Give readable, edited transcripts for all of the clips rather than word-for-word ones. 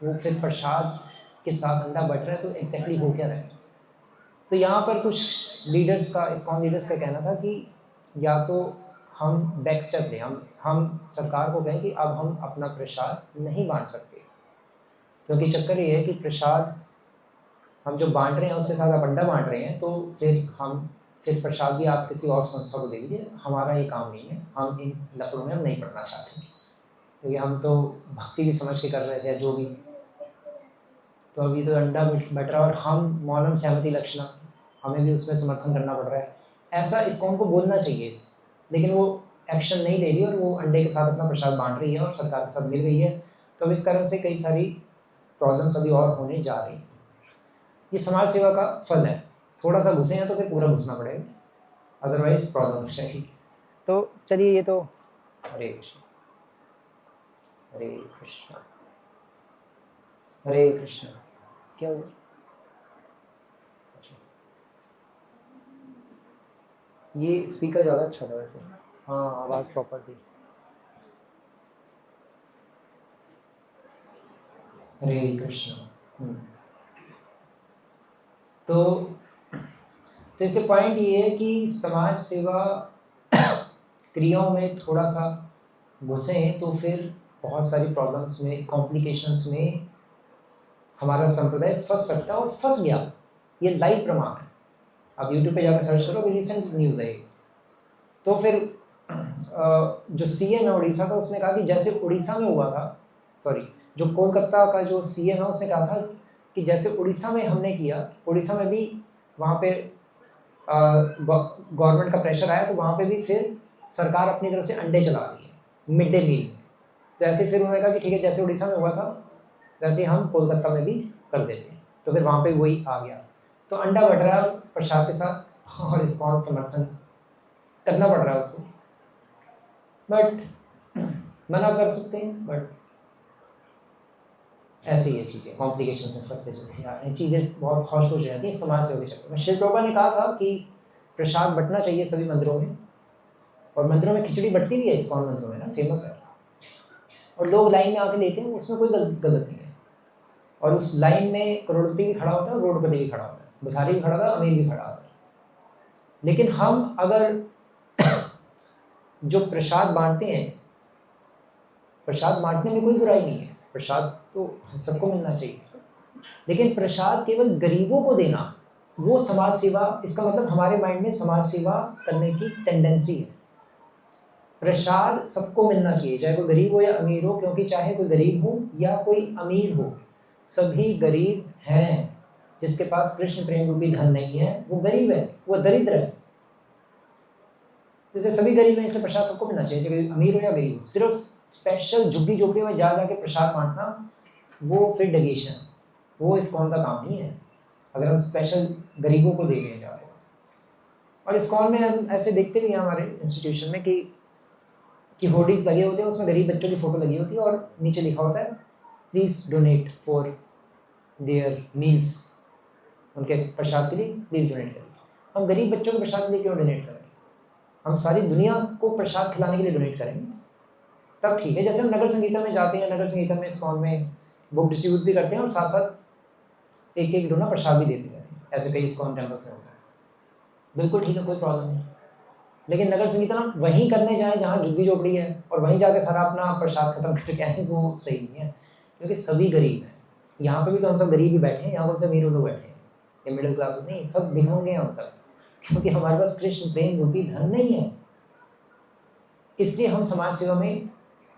वो फिर प्रसाद के साथ अंडा बट रहा है, तो एग्जैक्टली हो क्या रहा है। तो यहाँ पर कुछ लीडर्स का, इस्कॉन लीडर्स का कहना था कि या तो हम बैक स्टेप लें, हम सरकार को कहें कि अब हम अपना प्रसाद नहीं बांट सकते, क्योंकि चक्कर ये है कि प्रसाद हम जो बांट रहे हैं उसके साथ आप अंडा बांट रहे हैं, तो फिर प्रसाद भी आप किसी और संस्था को दे दीजिए, हमारा ये काम नहीं है, हम इन लफड़ों में हम नहीं पढ़ना चाहते, क्योंकि हम तो भक्ति की समझ के कर रहे थे जो भी। तो अभी तो अंडा बट रहा है और हम मौनम सहमति लक्षणा, हमें भी उसमें समर्थन करना पड़ रहा है। ऐसा इस्कॉन को बोलना चाहिए, लेकिन वो एक्शन नहीं ले रही और वो अंडे के साथ अपना प्रसाद बांट रही है और सरकार के साथ मिल गई है। तो अब इस कारण से कई सारी प्रॉब्लम्स अभी और होने जा रही हैं। ये समाज सेवा का फल है, थोड़ा सा घुसे हैं तो फिर पूरा घुसना पड़ेगा, अदरवाइज प्रॉब्लम हो जाएगी। तो चलिए, ये तो हरे कृष्ण हरे कृष्ण हरे कृष्ण। क्या हुआ? ये स्पीकर ज़्यादा अच्छा था वैसे, हाँ आवाज़ प्रॉपर थी। हरे कृष्ण। तो इससे पॉइंट ये है कि समाज सेवा क्रियाओं में थोड़ा सा घुसे तो फिर बहुत सारी प्रॉब्लम्स में, कॉम्प्लिकेशंस में हमारा संप्रदाय फंस सकता है और फंस गया। ये लाइव प्रमाण है, आप यूट्यूब पे जाकर सर्च करो, रिसेंट न्यूज़ है। तो फिर जो सीएम है उड़ीसा का, उसने कहा कि जैसे उड़ीसा में हुआ था, सॉरी जो कोलकाता का जो सीएम है उसने कहा था कि जैसे उड़ीसा में हमने किया, उड़ीसा में भी वहाँ पे गवर्नमेंट का प्रेशर आया, तो वहाँ पे भी फिर सरकार अपनी तरफ से अंडे चला रही है मिड डे मील। तो ऐसे फिर उन्होंने कहा कि ठीक है, जैसे उड़ीसा में हुआ था वैसे हम कोलकाता में भी कर देते हैं। तो फिर वहाँ पे वही आ गया। तो अंडा बढ़ रहा है प्रसाद के साथ और इस्कॉन समर्थन करना पड़ रहा है उसको, बट मना कर सकते हैं, बट ऐसी है चीज़ें, कॉम्प्लिकेशन से फंसते चलते जा रहे हैं, चीज़ें बहुत हौश हो जाती हैं समाज सेवा के चक्कर में। श्री प्रभुपाद ने कहा था कि प्रसाद बंटना चाहिए सभी मंदिरों में, और मंदिरों में खिचड़ी बंटती भी है, इस्कॉन मंदिरों में ना फेमस है, और लोग लाइन में आके लेते हैं, उसमें कोई गलत नहीं है। और उस लाइन में करोड़पति भी खड़ा होता है, करोड़पति भी खड़ा होता है, भिखारी भी खड़ा था, अमीर भी खड़ा होता है। लेकिन हम अगर जो प्रसाद बांटते हैं, प्रसाद बांटने में कोई बुराई नहीं है, प्रसाद तो सबको मिलना चाहिए, लेकिन प्रसाद केवल गरीबों को देना वो समाज सेवा, इसका मतलब हमारे माइंड में समाज सेवा करने की टेंडेंसी है। प्रसाद सबको मिलना चाहिए, चाहे कोई गरीब हो या अमीर हो, क्योंकि चाहे कोई गरीब हो या कोई अमीर हो, सभी गरीब हैं। जिसके पास कृष्ण प्रेम रूपी धन नहीं है वो गरीब है, वो दरिद्र है। जैसे सभी गरीब हैं, इसलिए प्रसाद सबको मिलना चाहिए, चाहे अमीर हो या गरीब हो। सिर्फ स्पेशल झुग्गी झोपड़ी में जा जाके प्रसाद बांटना वो फिर डेगेशन, वो इस्कॉन का काम नहीं है। अगर हम स्पेशल गरीबों को दे रहे जाते हैं, और इस्कॉन में हम ऐसे देखते भी हैं हमारे इंस्टीट्यूशन में कि होर्डिंग्स लगे होते हैं, उसमें गरीब बच्चों की फ़ोटो लगी होती है और नीचे लिखा होता है please donate for their meals, उनके प्रसाद के लिए प्लीज़ डोनेट करें। हम गरीब बच्चों के प्रसाद के लिए क्यों डोनेट करें? हम सारी दुनिया को प्रसाद खिलाने के लिए डोनेट करेंगे, तब ठीक है। जैसे हम नगर संगीतम में जाते हैं, नगर संगीतम में इस्कॉन में बुक डिस्ट्रीब्यूट भी करते हैं और साथ साथ एक एक डोना प्रसाद भी देते हैं, ऐसे कई इस्कॉन टेम्पल्स में होता है, बिल्कुल ठीक है, कोई प्रॉब्लम नहीं। लेकिन नगर संगीतम वहीं करने जाएं जहाँ झुग्गी झोपड़ी है और वहीं जाके सारा अपना प्रसाद खत्म करके आए, वो सही नहीं है, क्योंकि सभी गरीब हैं। यहाँ पे भी तो हम सब गरीब ही बैठे हैं, यहाँ पर से अमीर लोग बैठे हैं, ये मिडिल क्लास नहीं, सब भिखमंगे हैं हम सब, क्योंकि हमारे पास कृष्ण प्रेम रूपी धन नहीं है। इसलिए हम समाज सेवा में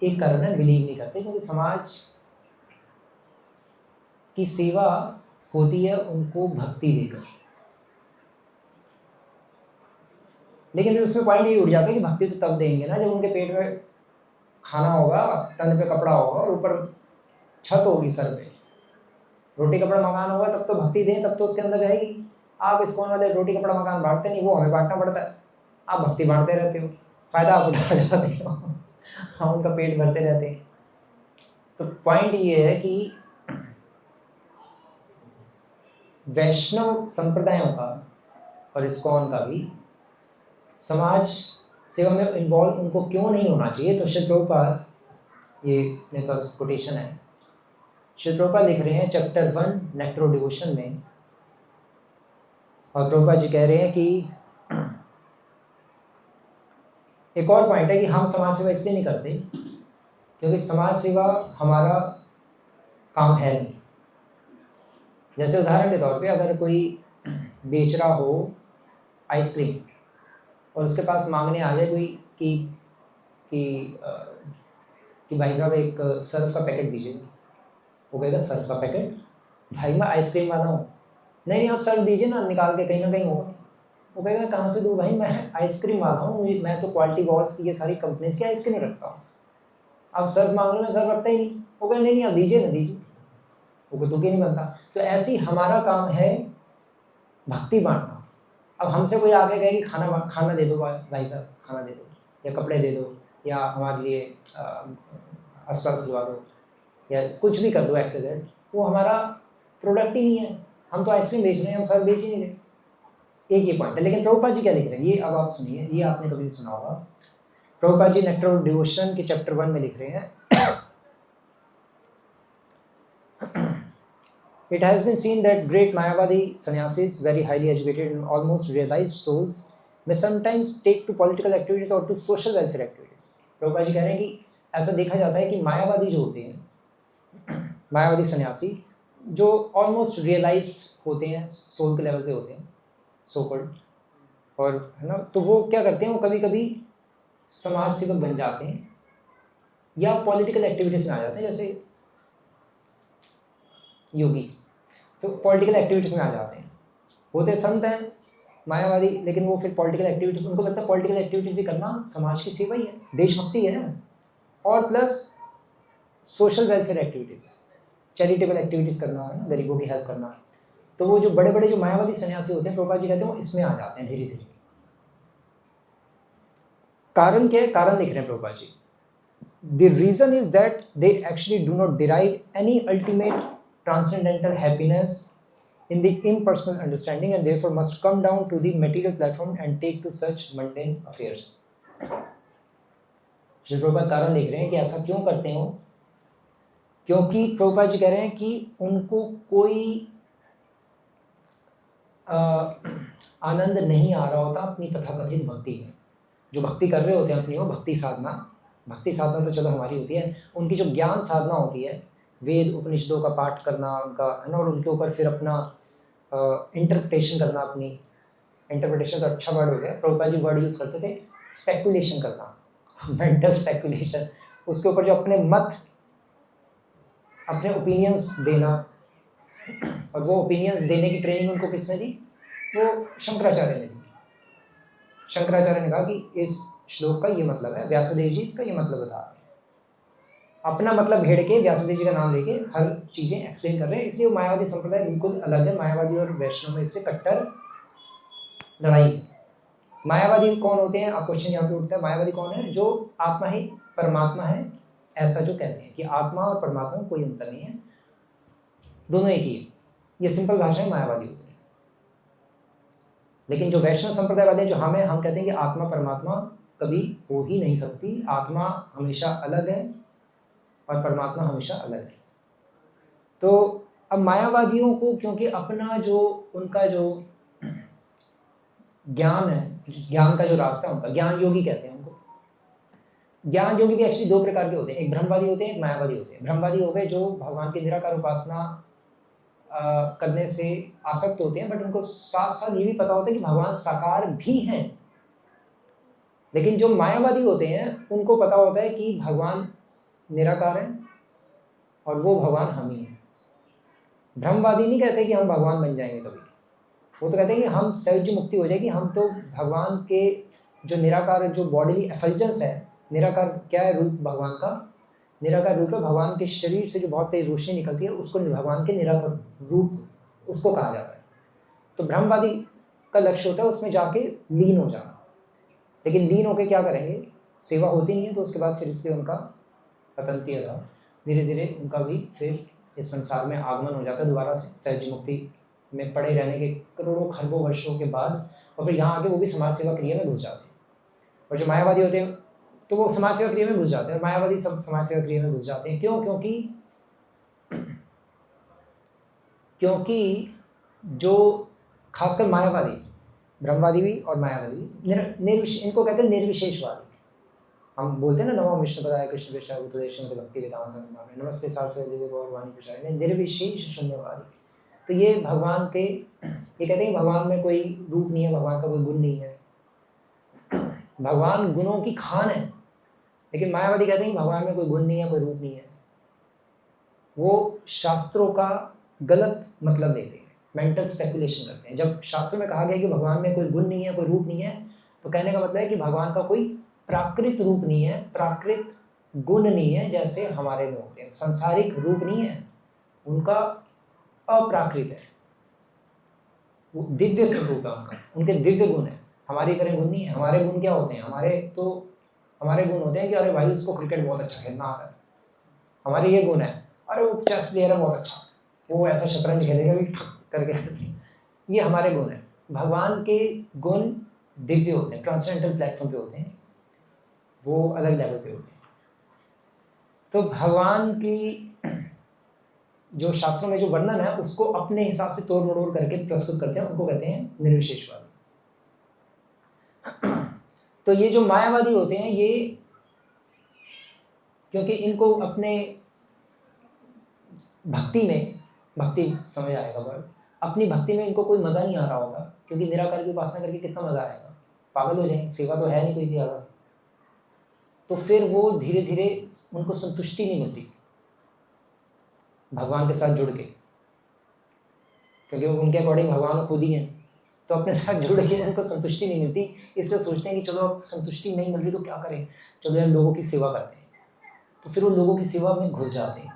एक कारण है बिलीव नहीं करते, क्योंकि समाज की सेवा होती है उनको भक्ति देकर। लेकिन फिर उसमें पॉइंट ये उड़ जाता है कि भक्ति तो तब देंगे ना जब उनके पेट में खाना होगा, तन पे कपड़ा होगा और ऊपर छत होगी सर पे, रोटी कपड़ा मकान होगा, तब तो भक्ति दें, तब तो उसके अंदर जाएगी। आप इस्कॉन वाले रोटी कपड़ा मकान बांटते नहीं, वो हमें बांटना पड़ता है, आप भक्ति बांटते रहते हो, फायदा आप उठा जाते हो, हम उनका पेट भरते रहते हैं। तो पॉइंट ये है कि वैष्णव संप्रदायों का और इस्कॉन का भी समाज सेवा में इन्वॉल्व उनको क्यों नहीं होना चाहिए। तो श्री प्रभुपाद, ये मेरे पास कोटेशन है, श्री प्रभुपाद लिख रहे हैं चैप्टर 1 नेक्टर ऑफ डिवोशन में, और प्रभुपाद जी कह रहे हैं कि एक और पॉइंट है कि हम समाज सेवा इसलिए नहीं करते क्योंकि समाज सेवा हमारा काम है नहीं। जैसे उदाहरण के तौर पे अगर कोई बेच रहा हो आइसक्रीम और उसके पास मांगने आ जाए कोई कि भाई साहब एक सर्फ का पैकेट दीजिए, वो कहेगा सर्फ का पैकेट? भाई मैं आइसक्रीम वाला हूँ। नहीं आप सर्फ दीजिए ना, निकाल के कहीं ना कहीं होगा। वो कहेगा कहाँ से दूँ भाई, मैं आइसक्रीम वाला हूँ, मैं तो क्वालिटी वॉल्स ये सारी कंपनीज की आइसक्रीम रखता हूँ, आप सर्फ मांग लो, मैं सर्फ रखता ही नहीं। वो कहे नहीं आप दीजिए ना दीजिए, वो तो नहीं बनता। तो ऐसी हमारा काम है भक्ति बांटना। अब हमसे कोई आगे कहे कि खाना दे दो भाई साहब, खाना दे दो, या कपड़े दे दो, या हमारे लिए अस्पताल खुलवा दो, या कुछ भी कर दो एक्सीडेंट, वो हमारा प्रोडक्ट ही नहीं है। हम तो आइसक्रीम बेच रहे हैं, हम सब बेच ही नहीं रहे। एक ये पॉइंट है। लेकिन प्रभुपाद जी क्या लिख रहे हैं, ये अब आप सुनिए, ये आपने कभी सुना होगा। Prabhupada ji nectar of devotion के चैप्टर 1 में लिख रहे हैं It has been seen that great Mayavadi sannyasis, very highly educated and almost realized souls, may sometimes take to political activities or to social welfare activities. Prabhupada ji कह रहे हैं कि ऐसा देखा जाता है कि मायावादी जो होते हैं, मायावादी सन्यासी जो ऑलमोस्ट रियलाइज होते हैं, सोल के लेवल पे होते हैं, सो कॉल्ड, और है ना, तो वो क्या करते हैं, वो कभी कभी समाज सेवक बन जाते हैं या पॉलिटिकल एक्टिविटीज में आ जाते हैं। जैसे योगी तो पॉलिटिकल एक्टिविटीज में आ जाते हैं, होते संत हैं मायावादी, लेकिन वो फिर पॉलिटिकल एक्टिविटीज, उनको लगता है पॉलिटिकल एक्टिविटीज भी करना समाज की सेवा ही है, देशभक्ति है, और plus social welfare activities, charitable activities करना है ना, गरीबों की हेल्प करना। तो वो जो बड़े बड़े जो मायावादी सन्यासी होते हैं, प्रभुपाद जी कहते हैं, वो इसमें आ जाते हैं धीरे धीरे। कारण क्या है? कारण लिख रहे हैं Prabhupada ji, the reason is that they actually do not derive any ultimate transcendental happiness in the impersonal understanding and therefore must come down to the material platform and take to such mundane affairs. Shri Prabhupada कारण लिख रहे हैं कि ऐसा क्यों करते हो, क्योंकि प्रभुपाद जी कह रहे हैं कि उनको कोई आनंद नहीं आ रहा होता अपनी तथाकथित भक्ति में। जो भक्ति कर रहे होते हैं अपनी, वो भक्ति साधना तो चलो हमारी होती है, उनकी जो ज्ञान साधना होती है, वेद उपनिषदों का पाठ करना उनका है ना, और उनके ऊपर फिर अपना इंटरप्रिटेशन करना, अपनी इंटरप्रिटेशन तो अच्छा वर्ड हो गया, प्रभुपाद जी वर्ड यूज़ करते थे स्पेकुलेशन करना, मेंटल स्पेकुलेशन, उसके ऊपर जो अपने मत, अपने ओपिनियंस देना, और वो ओपिनियंस देने की ट्रेनिंग उनको किसने दी? वो शंकराचार्य ने दी। शंकराचार्य ने कहा कि इस श्लोक का ये मतलब है, व्यासदेव जी इसका ये मतलब बता रहे हैं, अपना मतलब भेड़ के व्यासदेव जी का नाम लेके हर चीज़ें एक्सप्लेन कर रहे हैं। इसलिए वो मायावादी संप्रदाय बिल्कुल अलग है। मायावादी और वैष्णव में इसलिए कट्टर लड़ाई। मायावादी कौन होते हैं? आप क्वेश्चन यहाँ पे उठता है, मायावादी कौन है? जो आत्मा ही परमात्मा है ऐसा जो कहते हैं कि आत्मा और परमात्मा में कोई अंतर नहीं है, दोनों एक ही है। ये सिंपल भाषा में मायावादी होते हैं। लेकिन जो वैष्णव संप्रदाय वाले जो हम कहते हैं कि आत्मा परमात्मा कभी हो ही नहीं सकती, आत्मा हमेशा अलग है और परमात्मा हमेशा अलग है। तो अब मायावादियों को क्योंकि अपना जो उनका जो ज्ञान है, ज्ञान का जो रास्ता है उनका, ज्ञान योगी कहते हैं उनको। ज्ञान योगी भी एक्चुअली दो प्रकार के होते हैं, एक ब्रह्मवादी होते हैं, एक मायावादी होते हैं। ब्रह्मवादी हो गए जो भगवान की निराकार उपासना करने से आसक्त होते हैं, बट उनको साथ साथ ये भी पता होता है कि भगवान साकार भी हैं। लेकिन जो मायावादी होते हैं उनको पता होता है कि भगवान निराकार है और वो भगवान हम ही हैं। ब्रह्मवादी नहीं कहते कि हम भगवान बन जाएंगे कभी, वो तो कहते हैं कि हम सहज मुक्ति हो जाएगी, हम तो भगवान के जो निराकार जो बॉडीली एफल्जेंस है, निराकार क्या है? रूप भगवान का निराकार रूप है। भगवान के शरीर से जो बहुत तेज रोशनी निकलती है उसको भगवान के निराकार रूप उसको कहा जाता है। तो ब्रह्मवादी का लक्ष्य होता है उसमें जाके लीन हो जाना। लेकिन लीन होकर क्या करेंगे? सेवा होती नहीं है, तो उसके बाद फिर इसलिए उनका पतंती था, धीरे धीरे उनका भी फिर इस संसार में आगमन हो जाता है दोबारा से, सहज मुक्ति में पड़े रहने के करोड़ों खरबों वर्षों के बाद, और फिर यहाँ आके वो भी समाज सेवा क्रिया में घुस जाते हैं। और जो मायावादी होते हैं तो वो समाज सेवा क्रिया में घुस जाते हैं, और मायावादी सब समाज सेवा क्रिया में घुस जाते हैं। क्यों? क्योंकि क्योंकि जो खासकर मायावादी, ब्रह्मवादी भी और मायावादी इनको कहते हैं निर्विशेषवादी। हम बोलते हैं ना नमो विष्णु पदाय कृष्ण विष्णु बुद्धदेश भक्ति वेदांत संभावे नमस्ते सारस्वती गौर वाणी प्रसाद, निर्विशेष शून्यवादी। तो ये भगवान के, ये कहते हैं भगवान में कोई रूप नहीं है, भगवान का कोई गुण नहीं है, भगवान गुणों की खान है। लेकिन मायावादी कहते हैं भगवान में कोई गुण नहीं है, कोई रूप नहीं है। वो शास्त्रों का गलत मतलब लेते हैं, मेंटल स्पेकुलेशन करते हैं। जब शास्त्र में कहा गया कि भगवान में कोई गुण नहीं है, कोई रूप नहीं है, तो कहने का मतलब है कि भगवान का कोई प्राकृत रूप नहीं है, प्राकृत गुण नहीं है जैसे हमारे में होते हैं, सांसारिक रूप नहीं है, उनका अप्राकृत है, वो दिव्य स्वरूप है उनका, उनके दिव्य गुण है, हमारी तरह गुण नहीं है। हमारे गुण क्या होते हैं? हमारे गुण होते हैं कि अरे भाई उसको क्रिकेट बहुत अच्छा खेलना आता है, हमारे ये गुण है। अरे वो चेस प्लेयर है बहुत अच्छा, वो ऐसा शतरंज खेलेगा भी करके, ये हमारे गुण है। भगवान के गुण दिव्य होते हैं, ट्रांसेंडेंटल प्लेटफॉर्म पे होते हैं, वो अलग लेवल पे होते हैं। तो भगवान की जो शास्त्रों में जो वर्णन है उसको अपने हिसाब से तोड़ मरोड़ करके प्रस्तुत करते हैं, उनको कहते हैं निर्विशेषवादी। तो ये जो मायावादी होते हैं, ये क्योंकि इनको अपने भक्ति में, भक्ति समझ आएगा वर्ड, अपनी भक्ति में इनको कोई मजा नहीं आ रहा होगा, क्योंकि निराकार की उपासना करके कितना मजा आएगा, पागल हो जाएंगे, सेवा तो है नहीं कोई भी अगर। तो फिर वो धीरे धीरे उनको संतुष्टि नहीं मिलती भगवान के साथ जुड़ के, क्योंकि उनके अकॉर्डिंग भगवान खुद ही हैं, तो अपने साथ जुड़ के उनको संतुष्टि नहीं मिलती, इसलिए सोचते हैं कि चलो अब संतुष्टि नहीं मिल रही तो क्या करें, चलो यार लोगों की सेवा करते हैं। तो फिर वो लोगों की सेवा में घुस जाते हैं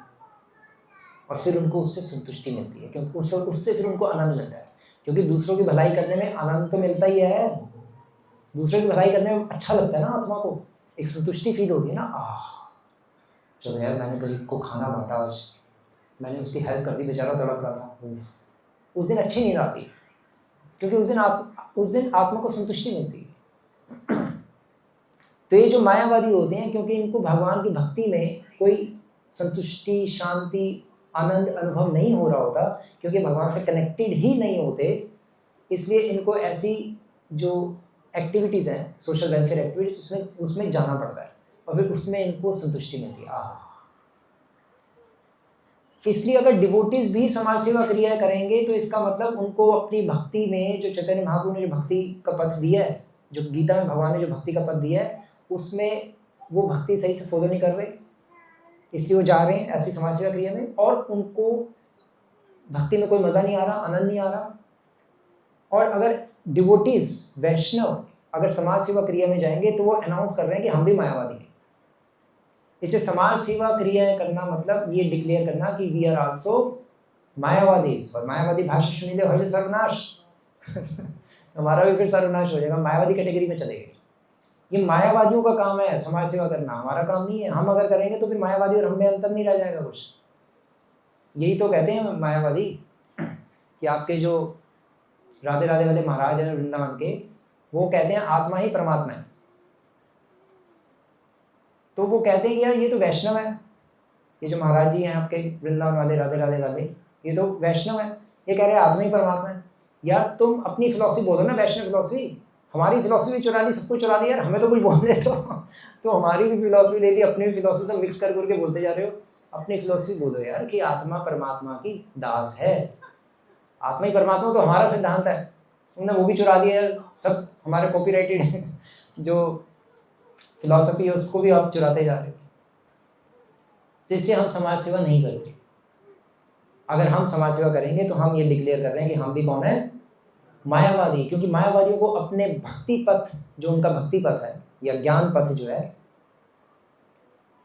और फिर उनको उससे संतुष्टि मिलती है, क्योंकि उससे फिर उनको आनंद मिलता है, क्योंकि दूसरों की भलाई करने में आनंद तो मिलता ही है, दूसरों की भलाई करने में अच्छा लगता है ना, आत्मा को एक संतुष्टि फील होती है ना, चलो यार मैंने गरीब को खाना बांटा, आज मैंने उसकी हेल्प कर दी, बेचारा तड़प रहा था, उस दिन अच्छी नींद आती, क्योंकि उस दिन आत्मा को संतुष्टि मिलती है। तो ये जो मायावादी होते हैं, क्योंकि इनको भगवान की भक्ति में कोई संतुष्टि, शांति, आनंद अनुभव नहीं हो रहा होता, क्योंकि भगवान से कनेक्टेड ही नहीं होते, इसलिए इनको ऐसी जो एक्टिविटीज़ हैं, सोशल वेलफेयर एक्टिविटीज, उसमें जाना पड़ता है और फिर उसमें इनको संतुष्टि मिलती है। इसलिए अगर डिवोटीज भी समाज सेवा क्रिया करेंगे तो इसका मतलब उनको अपनी भक्ति में, जो चैतन्य महाप्रभु ने जो भक्ति का पथ दिया है, जो गीता में भगवान ने जो भक्ति का पथ दिया है, उसमें वो भक्ति सही से फॉलो नहीं कर रहे, इसलिए वो जा रहे हैं ऐसी समाज सेवा क्रिया में, और उनको भक्ति में कोई मज़ा नहीं आ रहा, आनंद नहीं आ रहा। और अगर डिवोटीज, वैष्णव अगर समाज सेवा क्रिया में जाएंगे तो वो अनाउंस कर रहे हैं कि हम भी मायावादी हैं। इसलिए समाज सेवा क्रियाएं करना मतलब ये डिक्लेयर करना कि वी आर आल्सो मायावादी, और मायावादी भाषा सुनी ले हो सर्वनाश हमारा भी फिर सर्वनाश हो जाएगा, मायावादी कैटेगरी में चले गए। ये मायावादियों का काम है समाज सेवा करना, हमारा काम नहीं है। हम अगर करेंगे तो फिर मायावादी और हम में अंतर नहीं रह जाएगा कुछ। यही तो कहते हैं मायावादी कि आपके जो राधे राधे वाले महाराज हैं वृंदावन के, वो कहते हैं आत्मा ही परमात्मा है। तो वो कहते हैं कि यार ये तो वैष्णव है, ये जो महाराज जी हैं आपके वृंदावन वाले, राधे राधे वाले, ये तो वैष्णव है, ये कह रहे हैं आत्मा ही परमात्मा है। यार तुम अपनी फिलॉसफी बोलो ना, वैष्णव फिलॉसफी, हमारी फिलॉसफी चुरा ली, सबको चुरा लिया यार, हमें तो कुछ बोलने तो हमारी भी फिलॉसफी ले ली, अपनी भी फिलॉसफी से मिक्स कर करके बोलते जा रहे हो। अपनी फिलॉसफी बोलो यार कि आत्मा परमात्मा की दास है, आत्मा ही परमात्मा तो हमारा सिद्धांत है, तुमने वो भी चुरा लिया यार, सब हमारे कॉपीराइटेड जो फिलॉसफी है उसको भी आप चुराते जा रहे हो। तो इसलिए हम समाज सेवा नहीं करते। अगर हम समाज सेवा करेंगे तो हम ये डिक्लेयर कर रहे हैं कि हम भी कौन है, मायावादी। क्योंकि मायावादियों को अपने भक्ति पथ, जो उनका भक्ति पथ है या ज्ञान पथ जो है,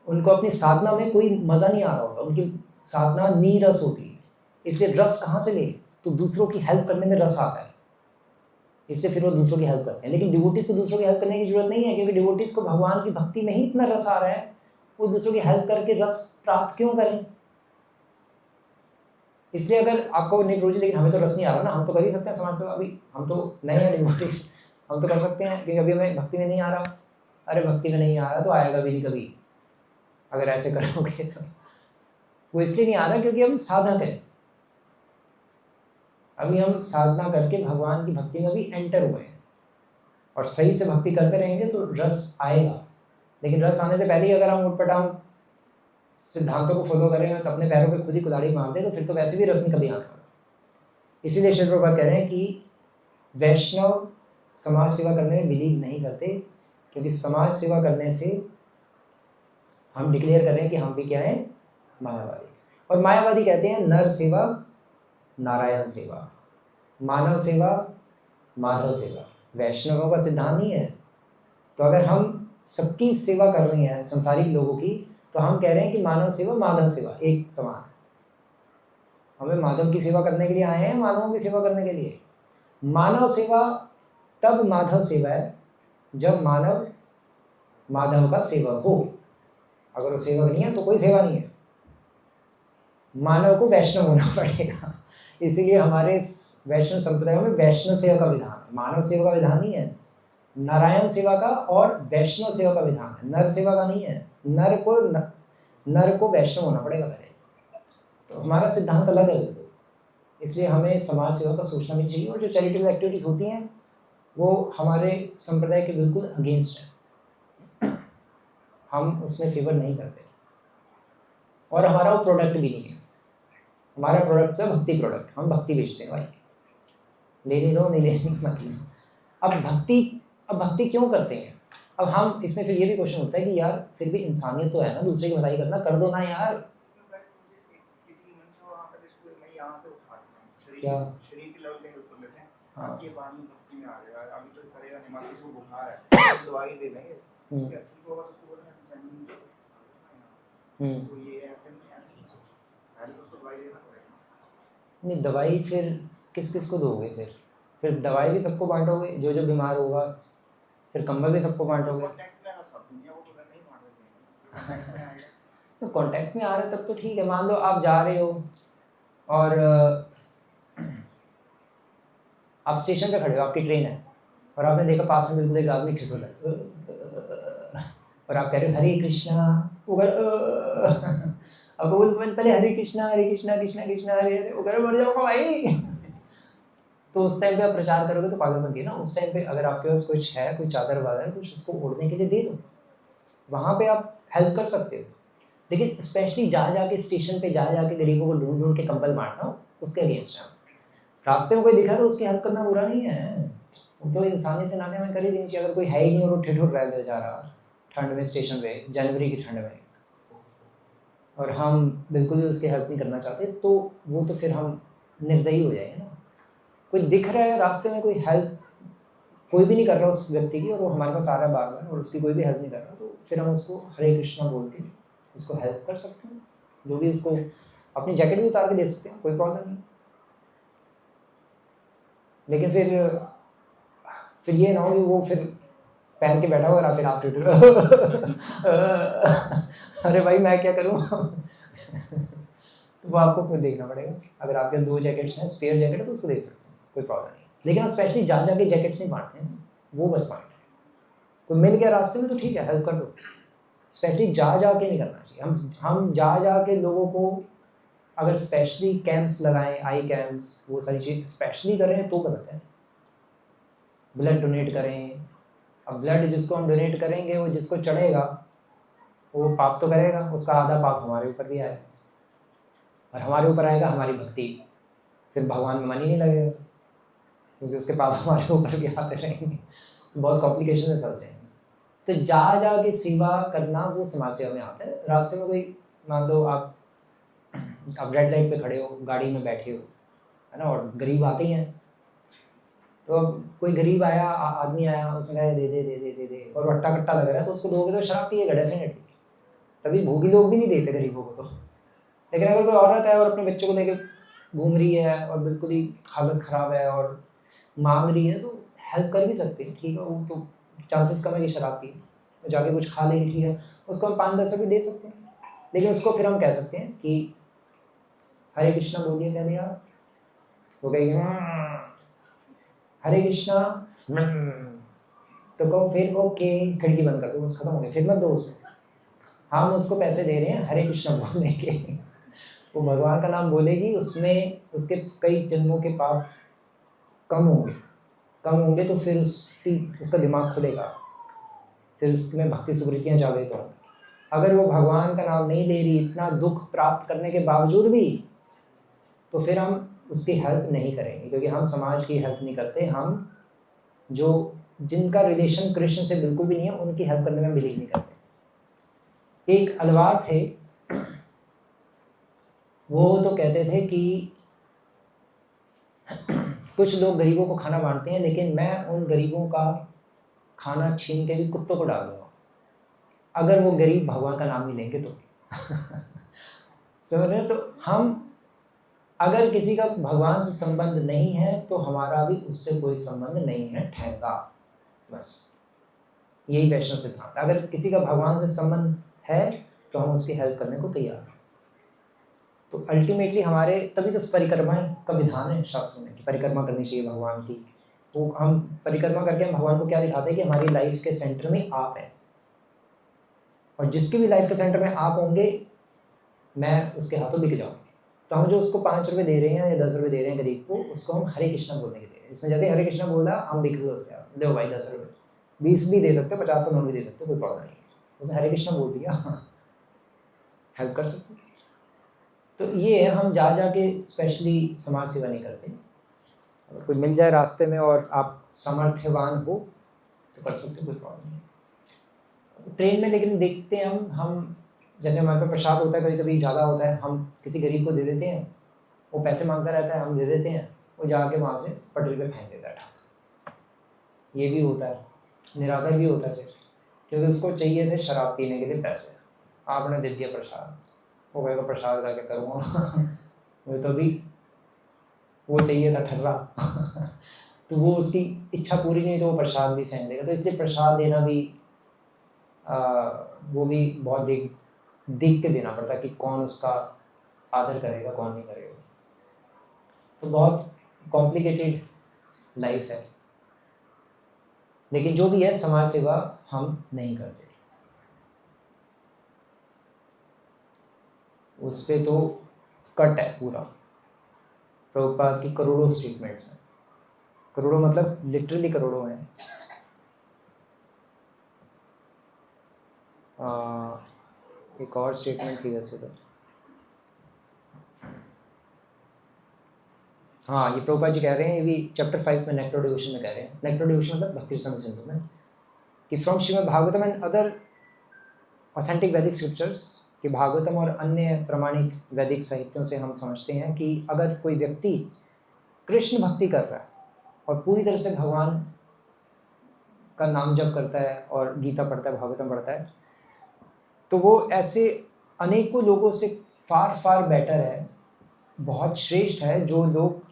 उनको अपनी साधना में कोई मजा नहीं आ रहा होता, उनकी साधना नीरस होती है। इसलिए रस कहाँ से ले, तो दूसरों की हेल्प करने में रस आता है, इसलिए फिर वो दूसरों की हेल्प करते हैं। लेकिन डिवोटीज को दूसरों की हेल्प करने की जरूरत नहीं है, क्योंकि डिवोटीज को भगवान की भक्ति में ही इतना रस आ रहा है, वो दूसरों की हेल्प करके रस प्राप्त क्यों करें। इसलिए अगर आपको नहीं रोजी, लेकिन हमें तो रस नहीं आ रहा ना, हम तो कर ही सकते हैं समाज सेवा, अभी हम तो नए हैं डिवोटीज, हम तो कर सकते हैं, क्योंकि अभी हमें भक्ति में नहीं आ रहा। अरे भक्ति में नहीं आ रहा तो आएगा भी नहीं कभी, अगर ऐसे करोगे तो। वो इसलिए नहीं आ रहा क्योंकि हम साधक हैं, अभी हम साधना करके भगवान की भक्ति में भी एंटर हुए हैं, और सही से भक्ति करते रहेंगे तो रस आएगा। लेकिन रस आने से पहले ही अगर हम उठपटांग सिद्धांतों को फॉलो करें तो अपने पैरों पे खुद ही कुल्हाड़ी मार दे, तो फिर तो वैसे भी रस नहीं कभी आने वाला। इसीलिए श्री प्रभुपाद कह रहे हैं कि वैष्णव समाज सेवा करने में बिलीव नहीं करते, क्योंकि समाज सेवा करने से हम डिक्लेयर कर रहे हैं कि हम भी क्या है, मायावादी। और मायावादी कहते हैं नर सेवा नारायण सेवा, मानव सेवा माधव सेवा। वैष्णवों का सिद्धांत नहीं है। तो अगर हम सबकी सेवा कर रहे हैं संसारिक लोगों की, तो हम कह रहे हैं कि मानव सेवा माधव सेवा एक समान। हमें माधव की सेवा करने के लिए आए हैं, मानवों की सेवा करने के लिए। मानव सेवा तब माधव सेवा है जब मानव माधव का सेवक हो। अगर वो सेवक नहीं है तो कोई सेवा नहीं है। मानव को वैष्णव होना पड़ेगा। इसीलिए हमारे वैष्णव संप्रदाय में वैष्णव सेवा का विधान है, मानव सेवा का विधान नहीं है। नारायण सेवा का और वैष्णव सेवा का विधान है, नर सेवा का नहीं है। नर को वैष्णव होना पड़ेगा पहले। तो हमारा सिद्धांत अलग है। इसलिए हमें समाज सेवा का सोचना भी चाहिए। और जो चैरिटेबल एक्टिविटीज़ होती हैं वो हमारे संप्रदाय के बिल्कुल अगेंस्ट है, हम उसमें फेवर नहीं करते। और हमारा वो प्रोडक्ट भी नहीं है। हमारा प्रोडक्ट है भक्ति प्रोडक्ट, हम भक्ति बेचते हैं भाई, लेने दो नहीं लेने मतलब। अब भक्ति क्यों करते हैं? अब हम इसमें फिर ये भी क्वेश्चन होता है कि यार फिर भी इंसानियत तो है ना, दूसरे की भलाई करना, कर दो ना यार। क्या शरीर के लेवल पे हेल्प कर लेते हैं, आपके बाद में भक्ति में आ जाएगा। अभी तो करेगा नहीं, मान लो इसको बुखार है, दवाई दे देंगे, क्या ठीक होगा? तो उसको बोलना है तो ये ऐसे पहले तो उसको दवाई देना पड़ेगा। नहीं, दवाई फिर किस किस को दोगे? फिर दवाई भी सबको बांटोगे, जो जो बीमार होगा, फिर कंबल भी सबको बांटोगे। तो कांटेक्ट में आ रहे तब तो ठीक है। मान लो आप जा रहे हो और आप स्टेशन पे खड़े हो, आपकी ट्रेन है, और आपने देखा पास में बिल्कुल एक आदमी ठिठुर है, और आप कह रहे हो हरे कृष्णा, अब बोल पहले हरे कृष्णा कृष्णा कृष्णा हरे हरे, वो कह मर जाऊंगा भाई। तो उस टाइम पे आप प्रचार करोगे तो पागल बन गए ना। उस टाइम पे अगर आपके पास कुछ है, कोई चादर वादर, कुछ उसको ओढ़ने के लिए दे दो, वहाँ पे आप हेल्प कर सकते हो। लेकिन स्पेशली जाके स्टेशन पे जाके गरीबों को ढूंढ के कंबल बांटना, उसके अगेंस्ट है। रास्ते में कोई दिखा तो उसकी हेल्प करना बुरा नहीं है, वो तो इंसानियत के नाते में कर ही देनी चाहिए। अगर कोई है ही नहीं और वो ठिठुर रह जा रहा ठंड में स्टेशन पे, जनवरी की ठंड में, और हम बिल्कुल भी उसकी हेल्प नहीं करना चाहते, तो वो तो फिर हम निर्दयी हो जाएंगे ना। कोई दिख रहा है रास्ते में, कोई हेल्प कोई भी नहीं कर रहा उस व्यक्ति की, और वो हमारे पास आ रहा है बार बार और उसकी कोई भी हेल्प नहीं कर रहा, तो फिर हम उसको हरे कृष्णा बोल के उसको हेल्प कर सकते हैं। जो भी उसको अपनी जैकेट भी उतार के दे सकते हैं, कोई प्रॉब्लम नहीं। लेकिन फिर ये ना हो कि वो फिर पहन के बैठा हुआ, फिर आप अरे भाई मैं क्या करूँ? तो वो आपको खुद देखना पड़ेगा। अगर आपके 2 जैकेट्स हैं, स्पेयर जैकेट है, तो उसको देख सकते हैं, कोई प्रॉब्लम नहीं। लेकिन आप स्पेशली जाके जैकेट्स नहीं बांटते हैं, वो बस पॉइंट है। कोई मिल गया रास्ते में तो ठीक है, हेल्प कर दो। स्पेशली जाके नहीं करना चाहिए। हम जाके लोगों को अगर स्पेशली कैंप्स लगाएं, आई कैंप्स, वो सारी चीज़ स्पेशली करें तो गलत है। ब्लड डोनेट करें, अब ब्लड जिसको हम डोनेट करेंगे वो जिसको चढ़ेगा वो पाप तो करेगा, उसका आधा पाप हमारे ऊपर भी आएगा, और हमारे ऊपर आएगा हमारी भक्ति, फिर भगवान में मन ही नहीं लगेगा, क्योंकि उसके पाप हमारे ऊपर भी आते रहेंगे, बहुत कॉम्प्लिकेशन में फंस जाएंगे। तो जाके सेवा करना वो समाज सेवा में आता है। रास्ते में कोई, मान लो आप रेड लाइट पे खड़े हो, गाड़ी में बैठे हो, है ना, और गरीब आते ही हैं, तो अब कोई गरीब आया, आदमी आया, उसने कहा दे दे दे दे दे दे, और वट्टा कट्टा लग रहा है, तो उसको दोगे तो शराब पिएगा डेफिनेटली। तभी भूखी लोग भी नहीं देते गरीबों को तो। लेकिन अगर कोई औरत है और अपने बच्चों को लेकर घूम रही है और बिल्कुल ही हालत ख़राब है और मांग रही है, तो हेल्प कर भी सकते हैं, ठीक है। वो तो चांसेस कम है कि शराब पी, जाके कुछ खा लेगी, ठीक है, उसको हम 5-10 रुपये दे सकते हैं। लेकिन उसको फिर हम कह सकते हैं कि हरे कृष्णा बोलिए, कह दिया, वो कहेगी हरे कृष्णा, तो कहो फिर ओके, खिड़की बंद कर दो, बस खत्म हो गया, फिर मत दो उसे। हम उसको पैसे दे रहे हैं हरे कृष्णा बोलने के, वो भगवान का नाम बोलेगी, उसमें उसके कई जन्मों के पाप कम होंगे तो फिर उसका दिमाग खुलेगा, फिर उसमें भक्ति सुकृतियाँ जागृत होंगी। अगर वो भगवान का नाम नहीं ले रही, इतना दुख प्राप्त करने के बावजूद भी, तो फिर हम उसकी हेल्प नहीं करेंगे, क्योंकि हम समाज की हेल्प नहीं करते। हम जो जिनका रिलेशन कृष्ण से बिल्कुल भी नहीं है, उनकी हेल्प करने में बिलीव नहीं करते। एक अलवार थे, वो तो कहते थे कि कुछ लोग गरीबों को खाना बांटते हैं, लेकिन मैं उन गरीबों का खाना छीन के भी कुत्तों को डाल दूंगा, अगर वो गरीब भगवान का नाम नहीं लेंगे तो। समझ रहे? तो हम अगर किसी का भगवान से संबंध नहीं है तो हमारा भी उससे कोई संबंध नहीं है, ठहरता, बस यही वैष्णव सिद्धांत। अगर किसी का भगवान से संबंध है तो हम उसकी हेल्प करने को तैयार हैं। तो अल्टीमेटली हमारे, तभी तो परिक्रमा का विधान है शास्त्र में कि परिक्रमा करनी चाहिए भगवान की। वो हम परिक्रमा करके हम भगवान को क्या दिखाते हैं कि हमारी लाइफ के सेंटर में आप हैं, और जिसके भी लाइफ के सेंटर में आप होंगे, मैं उसके हाथों बिक जाऊंगी। तो हम जो उसको 5 रुपये दे रहे हैं या 10 रुपये दे रहे हैं गरीब को, उसको हम हरे कृष्णा बोलने के दे रहे हैं। इसमें जैसे हरे कृष्णा बोला, हम बिक गए उसके हाथ, दो भाई 10 रुपये, 20 भी दे सकते हो, 50 का नोट भी दे सकते हो, कोई प्रॉब्लम नहीं है। उसने हरे कृष्णा बोल दिया, हेल्प कर सकते। तो ये है, हम जा के स्पेशली समाज सेवा नहीं करते। अगर कोई मिल जाए रास्ते में और आप सामर्थ्यवान हो तो कर सकते हो, कोई प्रॉब्लम नहीं। ट्रेन में लेकिन देखते हैं हम जैसे हमारे पास प्रसाद होता है, कभी कभी ज़्यादा होता है, हम किसी गरीब को दे देते हैं, वो पैसे मांगता रहता है, हम दे देते हैं, वो जाके वहाँ से पटरी पे फेंक देता है। ये भी होता है, निरादर भी होता है फिर, क्योंकि उसको चाहिए थे शराब पीने के लिए पैसे, आपने दे दिया प्रसाद, वो कहेगा प्रसाद का क्या करूँगा। वो तो अभी वो चाहिए था ठर्रा। तो वो उसकी इच्छा पूरी नहीं, तो वो प्रसाद भी फेंक देगा। तो इसलिए प्रसाद देना भी वो भी बहुत देख के देना पड़ता है कि कौन उसका आदर करेगा, कौन नहीं करेगा। तो बहुत कॉम्प्लिकेटेड लाइफ है, लेकिन जो भी है समाज सेवा हम नहीं करते। उस पर तो कट है पूरा। प्रभुपाद की करोड़ों स्टेटमेंट्स हैं, करोड़ों मतलब लिटरली करोड़ों हैं। एक और स्टेटमेंट थी वैसे तो, हाँ, ये प्रभुपाद जी कह रहे हैं, ये भी चैप्टर 5 में नेक्टर डिवोशन में कह रहे हैं। नेक्टर डिवोशन मतलब भक्ति रसायन सिंधु में, कि from Shrimad Bhagavatam and other authentic वैदिक स्क्रिप्चर्स, कि भागवतम और अन्य प्रमाणिक वैदिक साहित्यों से हम समझते हैं कि अगर कोई व्यक्ति कृष्ण भक्ति कर रहा है और पूरी तरह से भगवान का नाम जप करता है और गीता पढ़ता है, भागवतम पढ़ता है, तो वो ऐसे अनेकों लोगों से फार बेटर है, बहुत श्रेष्ठ है, जो लोग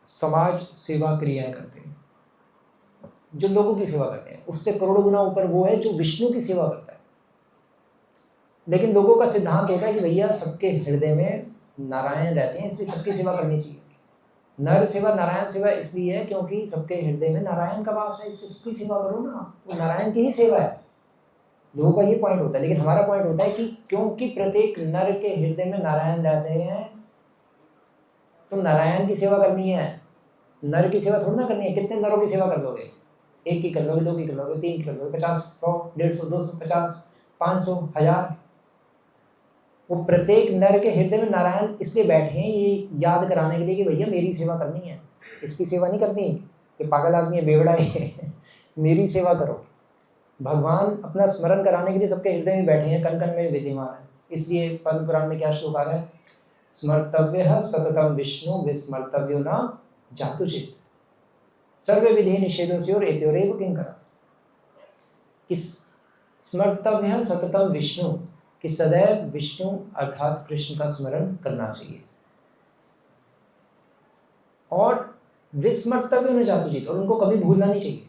समाज सेवा क्रियाएं करते हैं, जो लोगों की सेवा करते हैं। उससे करोड़ों गुना ऊपर वो है जो विष्णु की सेवा करता है। लेकिन लोगों का सिद्धांत होता है कि भैया सबके हृदय में नारायण रहते हैं, इसलिए सबकी सेवा करनी चाहिए। नर सेवा नारायण सेवा इसलिए है क्योंकि सबके हृदय में नारायण का वास है, इसलिए सबकी सेवा करो ना, वो नारायण की ही सेवा है। लोगों का ये पॉइंट होता है, लेकिन हमारा पॉइंट होता है कि क्योंकि प्रत्येक नर के हृदय में नारायण रहते हैं, तो नारायण की सेवा करनी है, नर की सेवा थोड़ी ना करनी है। कितने नरों की सेवा कर लोगे? 1 की कर लोगे, 2 की कर लोगे, 3 की कर लोगे, 50, 100, 150, 250, 500, 1000। वो प्रत्येक नर के हृदय में नारायण इसलिए बैठे हैं, ये याद कराने के लिए कि भैया मेरी सेवा करनी है, इसकी सेवा नहीं करनी कि पागल आदमी है, बेवड़ा है। मेरी सेवा करो। भगवान अपना स्मरण कराने के लिए सबके हृदय में बैठे हैं, कण कण में विद्यमान है। इसलिए पद्म पुराण में क्या श्लोक आ रहा है? स्मर्तव्य सततम विष्णु विस्मर्तव्यो न जातुचित सर्व विधि निषेधोस्योर एत्योरेव किंकरा। स्मर्तव्य सततम विष्णु, कि सदैव विष्णु अर्थात कृष्ण का स्मरण करना चाहिए, और विस्मर्तव्य न जातुचित, और उनको कभी भूलना नहीं चाहिए।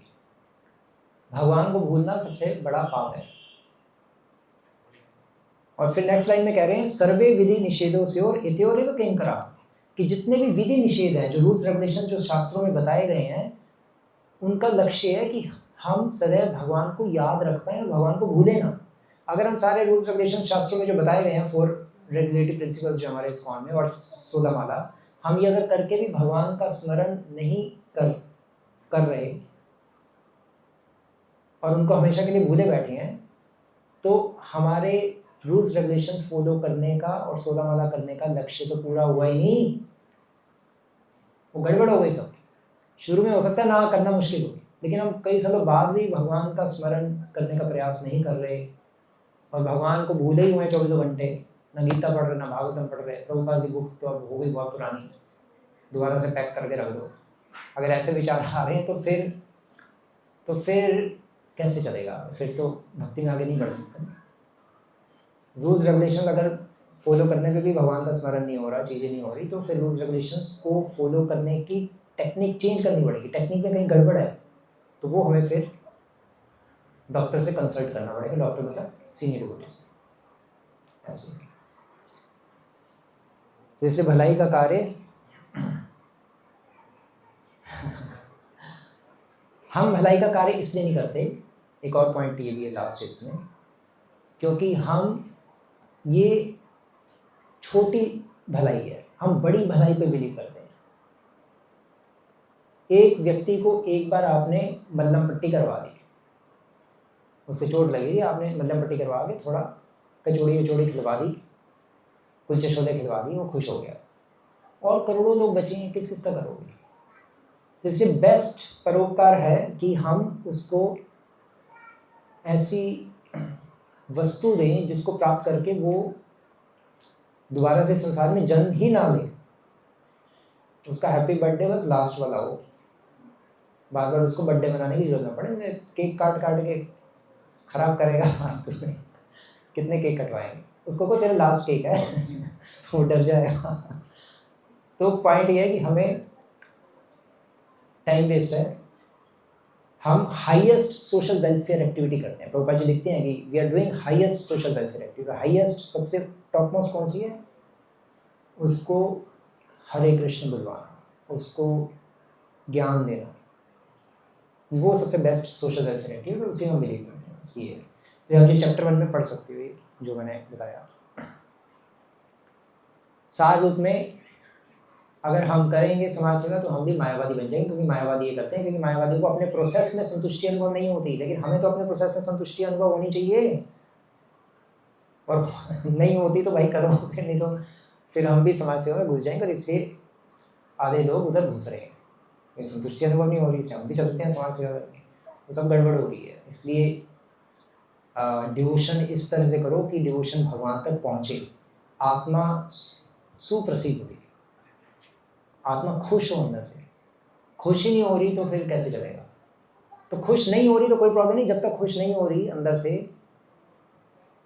भगवान को भूलना सबसे बड़ा पाप है। और फिर नेक्स्ट लाइन में कह रहे हैं सर्वे विधि निषेधों से और इत्योरेव किंकरा, कि जितने भी विधि निषेध हैं, जो रूल्स रेगुलेशन जो शास्त्रों में बताए गए हैं, उनका लक्ष्य है कि हम सदैव भगवान को याद रख पाए और भगवान को भूले ना। अगर हम सारे रूल्स रेगुलेशन शास्त्रों में जो बताए गए हैं 4 रेगुलेटरी प्रिंसिपल्स जो हमारे इस्कॉन में और 16 माला, हम ये अगर करके भी भगवान का स्मरण नहीं कर रहे और उनको हमेशा के लिए भूले बैठे हैं, तो हमारे रूल्स रेगुलेशंस फॉलो करने का और 16 माला करने का लक्ष्य तो पूरा हुआ ही नहीं, वो गड़बड़ हो गई सब। शुरू में हो सकता है ना करना मुश्किल हो, लेकिन हम कई सालों बाद भी भगवान का स्मरण करने का प्रयास नहीं कर रहे और भगवान को भूले ही हुए 24 घंटे, ना गीता पढ़ रहे ना भागवतम पढ़ रहे। प्रभुपाद की बुक्स तो अब हो गई बहुत पुरानी, दोबारा से पैक करके रख दो। अगर ऐसे विचार आ रहे हैं तो फिर कैसे चलेगा? फिर तो भक्ति में आगे नहीं बढ़ सकते। रूल्स रेगुलेशन अगर फॉलो करने पे भी भगवान का स्मरण नहीं हो रहा, चीज़ें नहीं हो रही, तो फिर रूल्स रेगुलेशंस को फॉलो करने की टेक्निक चेंज करनी पड़ेगी। टेक्निक में कहीं गड़बड़ है तो वो हमें फिर डॉक्टर से कंसल्ट करना पड़ेगा। डॉक्टर मतलब सीनियर डिवोटी ऐसे। तो इसलिए भलाई का कार्य हम भलाई का कार्य इसलिए नहीं करते, एक और पॉइंट ये भी है लास्ट इसमें, क्योंकि हम ये छोटी भलाई है, हम बड़ी भलाई पे बिलीव करते हैं। एक व्यक्ति को एक बार आपने मल्लम पट्टी करवा दी, उसको चोट लगी, आपने मल्लम पट्टी करवा के थोड़ा कचौड़ी खिलवा दी, कुलचे छोले खिलवा दी, वो खुश हो गया। और करोड़ों लोग बचे हैं, किस किस का करोगे? तो इसलिए बेस्ट परोपकार है कि हम उसको ऐसी वस्तु दें जिसको प्राप्त करके वो दोबारा से संसार में जन्म ही ना ले। उसका हैप्पी बर्थडे बस लास्ट वाला हो, बार बार उसको बर्थडे मनाने की जरूरत ना पड़े। केक काट के खराब करेगा तुम्हें, कितने केक कटवाएंगे? उसको को तेरा लास्ट केक है वो डर जाएगा। तो पॉइंट ये है कि हमें टाइम वेस्ट है, हम हाईएस्ट सोशल वेलफेयर एक्टिविटी करते हैं। प्रभुपाद जी लिखते हैं कि we are doing highest social welfare activity. Highest सबसे टॉप मोस्ट कौन सी है? उसको हरे कृष्ण बुलवाना, उसको ज्ञान देना, वो सबसे बेस्ट सोशल वेलफेयर एक्टिविटी, उसी में बिलीव करते हैं। इसलिए तो आप ये चैप्टर 1 में पढ़ सकते हो जो मैंने बताया। सार रूप में अगर हम करेंगे समाज सेवा तो हम भी मायावादी बन जाएंगे, क्योंकि मायावादी ये करते हैं क्योंकि मायावादियों को अपने प्रोसेस में संतुष्टि अनुभव नहीं होती, लेकिन हमें तो अपने प्रोसेस में संतुष्टि अनुभव होनी चाहिए। और नहीं होती तो भाई करो, फिर नहीं तो फिर हम भी समाज सेवा में घुस जाएंगे। और इसलिए आधे लोग उधर घुस रहे हैं, संतुष्टि अनुभव नहीं हो रही है, हम भी चलते हैं समाज सेवा करके, तो सब गड़बड़ हो रही है। इसलिए डिवोशन इस तरह से करो कि डिवोशन भगवान तक पहुँचे, आत्मा सुप्रसिद्ध होगी, आत्मा खुश हो अंदर से। खुश ही नहीं हो रही तो फिर कैसे चलेगा? तो खुश नहीं हो रही तो कोई प्रॉब्लम नहीं, जब तक खुश नहीं हो रही, अंदर से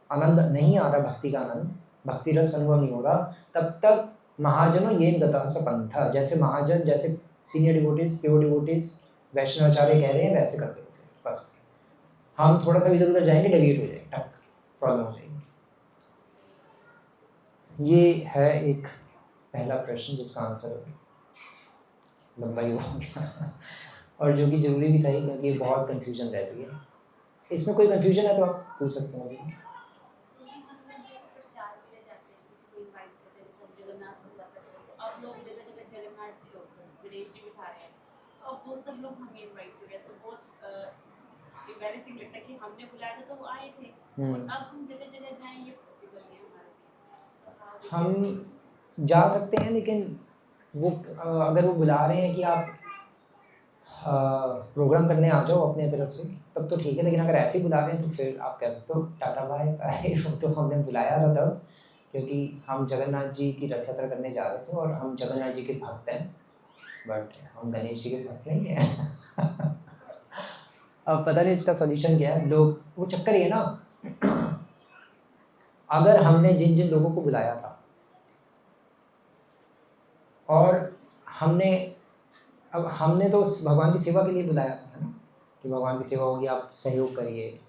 आनंद नहीं आ रहा, भक्ति का आनंद, भक्ति रस अनुभव नहीं हो रहा, तब तक महाजनों ये गता पंथा, जैसे महाजन, जैसे सीनियर डिवोटीज, प्योर डिवोटीज, वैष्णवाचार्य कह रहे हैं वैसे करते हो। बस हम थोड़ा सा इधर उधर जाएंगे, डेविएट हो जाएंगे, टक प्रॉब्लम हो जाएगी। ये है एक पहला प्रश्न जिसका आंसर लंबा ही हो गया और जो कि जरूरी भी था, क्योंकि बहुत कंफ्यूजन रहती है। इसमें कोई कंफ्यूजन है तो आप पूछ सकते हैं। वो सब लोग हमें इनवाइट किया, तो बहुत एम्बैरेसिंग लगता है कि हमने बुलाया था तो वो आए थे, और अब हम जगह जगह जाएं, ये पॉसिबल नहीं है हमारे लिए। हम जा सकते हैं, लेकिन वो अगर वो बुला रहे हैं कि आप प्रोग्राम करने आ जाओ अपने तरफ से, तब तो ठीक है। लेकिन अगर ऐसे ही बुला रहे हैं तो फिर आप कह सकते हो टाटा बाय बाय। तो हमने बुलाया था तब, क्योंकि हम जगन्नाथ जी की रथ यात्रा करने जा रहे थे और हम जगन्नाथ जी के भक्त हैं, बट हम गणेश जी के भक्त नहीं हैं। अब पता नहीं इसका सॉल्यूशन क्या है। लोग, वो चक्कर ये ना, अगर हमने जिन जिन लोगों को बुलाया था और हमने तो भगवान की सेवा के लिए बुलाया था ना, कि भगवान की सेवा होगी, आप सहयोग करिए,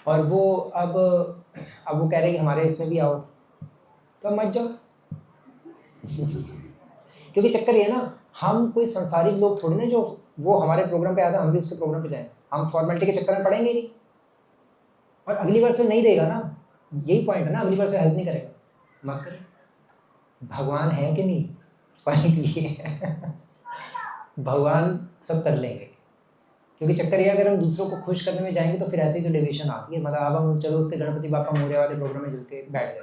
और वो अब वो कह रहे हैं कि हमारे इसमें भी आओ, तो मत जाओ। क्योंकि चक्कर ये ना, हम कोई संसारिक लोग थोड़ी ना जो वो हमारे प्रोग्राम पे आता है हम भी उसके प्रोग्राम पे जाएं। हम फॉर्मेलिटी के चक्कर में पड़ेंगे नहीं, और अगली बार से नहीं देगा ना। यही पॉइंट है ना, अगली बार से हेल्प नहीं करेगा मत करे। भगवान है कि नहीं, पॉइंट ये है। भगवान सब कर लेंगे, क्योंकि चक्कर ये अगर हम दूसरों को खुश करने में जाएंगे तो फिर ऐसी जो डेविएशन आती है, मतलब अब हम चलो उसके गणपति बापा मोरया वाले प्रोग्राम में जुड़ के बैठ गए,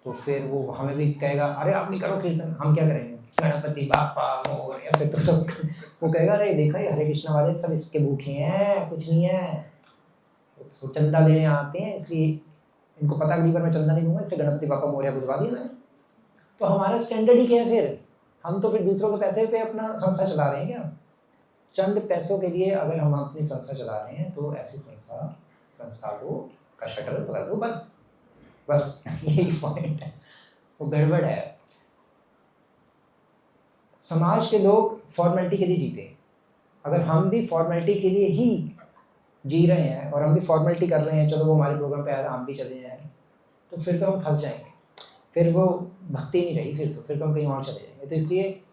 तो फिर वो हमें भी कहेगा अरे आप नहीं करो कीर्तन, हम क्या करेंगे, गणपति बापा मोरया, फिर तो सब वो कहेगा अरे देखा ये हरे कृष्णा वाले सब इसके भूखे हैं, कुछ नहीं है, तो चंदा लेने आते हैं, इसलिए इनको पता अगली बार मैं चंदा नहीं दूंगा, इसलिए गणपति बापा मोरया बुझवा दिया मैंने। तो हमारा स्टैंडर्ड ही क्या है फिर, हम तो फिर दूसरों के पैसे पे अपना संस्था चला रहे हैं क्या? चंद पैसों के लिए अगर हम अपनी संस्था चला रहे हैं तो ऐसी संस्था को का शटर लगा दो बंद, बस यही पॉइंट है, वो गड़बड़ है। समाज के लोग फॉर्मेलिटी के लिए जीते, अगर हम भी फॉर्मेलिटी के लिए ही जी रहे हैं और हम भी फॉर्मेलिटी कर रहे हैं, चलो वो हमारे प्रोग्राम पे आया था हम भी चले जाएं, तो फिर तो हम फंस जाएंगे, फिर वो भक्ति नहीं रही, फिर तो हम कहीं और चले जाएंगे। तो इसलिए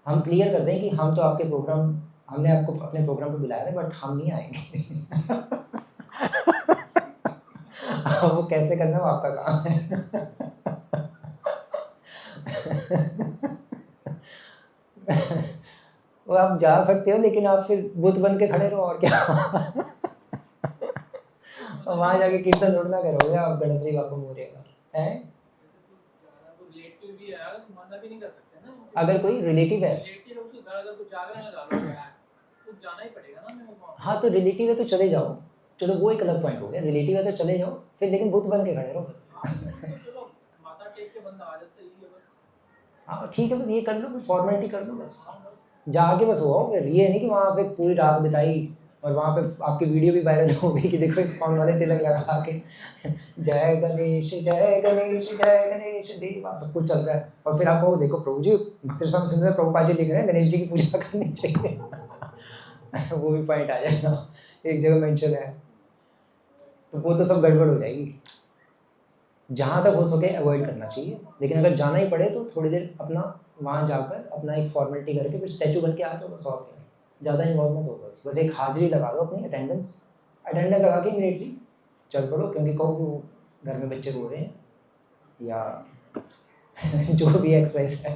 हम क्लियर कर दें कि हम तो आपके प्रोग्राम, हमने आपको अपने प्रोग्राम पे बुलाया था बट हम नहीं आएंगे। वो कैसे करना वो आपका काम है। वो आप जा सकते हो लेकिन आप फिर बुत बन के खड़े रहो और क्या। वहां जाके कीर्तन थोड़ा करोगे आप, गणपति बापा मोरया है। अगर कोई रिलेटिव है, हाँ तो रिलेटिव है तो चले जाओ, चलो वो एक अलग पॉइंट हो गया, रिलेटिव है तो चले जाओ फिर, लेकिन बुत बन के खड़े रहो बस। हाँ ठीक है, बस ये कर लो, बस फॉर्मेलिटी कर लो, बस जाके बस हो। फिर ये नहीं कि वहाँ पे पूरी रात बिताई और वहाँ पे आपकी वीडियो भी वायरल हो गई कि देखो इस्कॉन वाले तिलक लगा के जय गणेश जय गणेश जय गणेश देवा सब कुछ चल रहा है, और फिर आपको देखो प्रभु जी भक्ति रसायन सिंह में प्रभुपाद जी लिख रहे हैं गणेश जी की पूजा करनी चाहिए। वो भी पॉइंट आ जाएगा, एक जगह मेंशन है, तो वो तो सब गड़बड़ हो जाएगी। जहाँ तक हो सके अवॉइड करना चाहिए, लेकिन अगर जाना ही पड़े तो थोड़ी देर अपना वहाँ जाकर अपना एक फॉर्मेलिटी करके फिर स्टैचू बन के आ जाओ बस, और क्या, ज़्यादा इन्वॉल्व मत हो, बस एक हाजिरी लगा दो अपनी, अटेंडेंस लगा के इमीडिएटली चल पड़ो, क्योंकि कहो कि वो घर में बच्चे रो रहे हैं या जो भी एक्सरसाइज है,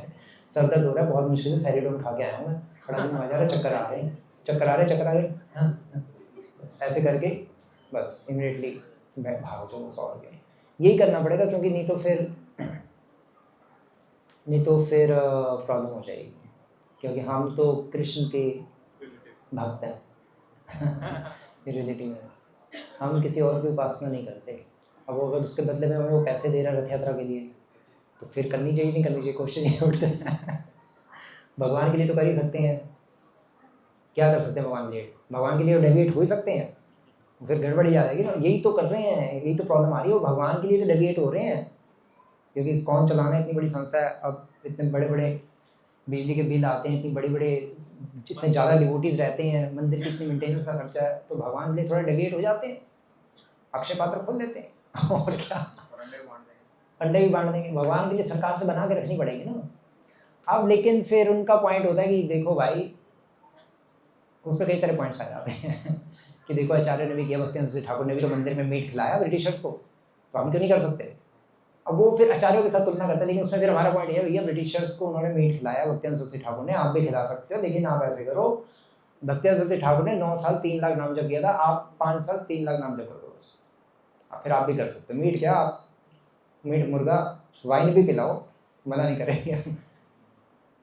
सर दर्द हो रहा है बहुत मुश्किल से सैरिडोन खा के आया हूँ मैं, खड़ा भी नहीं आ जा रहा, चक्कर आ रहे हैं, हाँ ऐसे करके बस इमीडिएटली भागो तो बस, और क्या यही करना पड़ेगा, क्योंकि नहीं तो फिर प्रॉब्लम हो जाएगी, क्योंकि हम तो कृष्ण के भक्त हैं। रिलेटिव में हम किसी और की उपासना नहीं करते। अब अगर उसके बदले में हमें वो पैसे दे रहा है रथ यात्रा के लिए, तो फिर करनी चाहिए नहीं करनी चाहिए, क्वेश्चन ये उठते हैं। भगवान के लिए तो कर ही सकते हैं, क्या कर सकते हैं भगवान के लिए, भगवान के लिए डेविएट हो ही सकते हैं, फिर गड़बड़ ही आ जाएगी ना, यही तो कर रहे हैं, यही तो प्रॉब्लम आ रही है, वो भगवान के लिए तो डेविएट हो रहे हैं, क्योंकि इस्कॉन चलाना इतनी बड़ी संस्था है, अब इतने बड़े बड़े बिजली के बिल आते हैं, इतनी बड़ी बड़े जितने ज़्यादा डिवोटीज रहते हैं, मंदिर की इतनी मेंटेनेंस का खर्चा है, तो भगवान के लिए थोड़ा डेविएट हो जाते हैं, अक्षय पात्र खोल देते हैं, और क्या अंडे भी बांट देंगे, भगवान के लिए सरकार से बना के रखनी पड़ेगी ना। अब लेकिन फिर उनका पॉइंट होता है कि देखो भाई, उसमें कई सारे पॉइंट्स आ जाते हैं कि देखो आचार्य ने भी किया, भक्ति ठाकुर ने भी तो मंदिर में मीट खिलाया ब्रिटिशर्स को, तो हम क्यों नहीं कर सकते। अब वो फिर आचार्यों के साथ तुलना करते हैं, लेकिन उसमें फिर हमारा पॉइंट ये भैया ब्रिटिशर्स को उन्होंने मीट खिलाया भक्ति ठाकुर ने, आप भी खिला सकते हो, लेकिन आप ऐसे करो, भक्ति ठाकुर ने 9 साल 3 लाख नाम जप किया था, आप 5 साल 3 लाख नाम जप करो बस, फिर आप भी कर सकते हो। मीट क्या, आप मीट मुर्गा वाइन भी पिलाओ, मना नहीं करेंगे।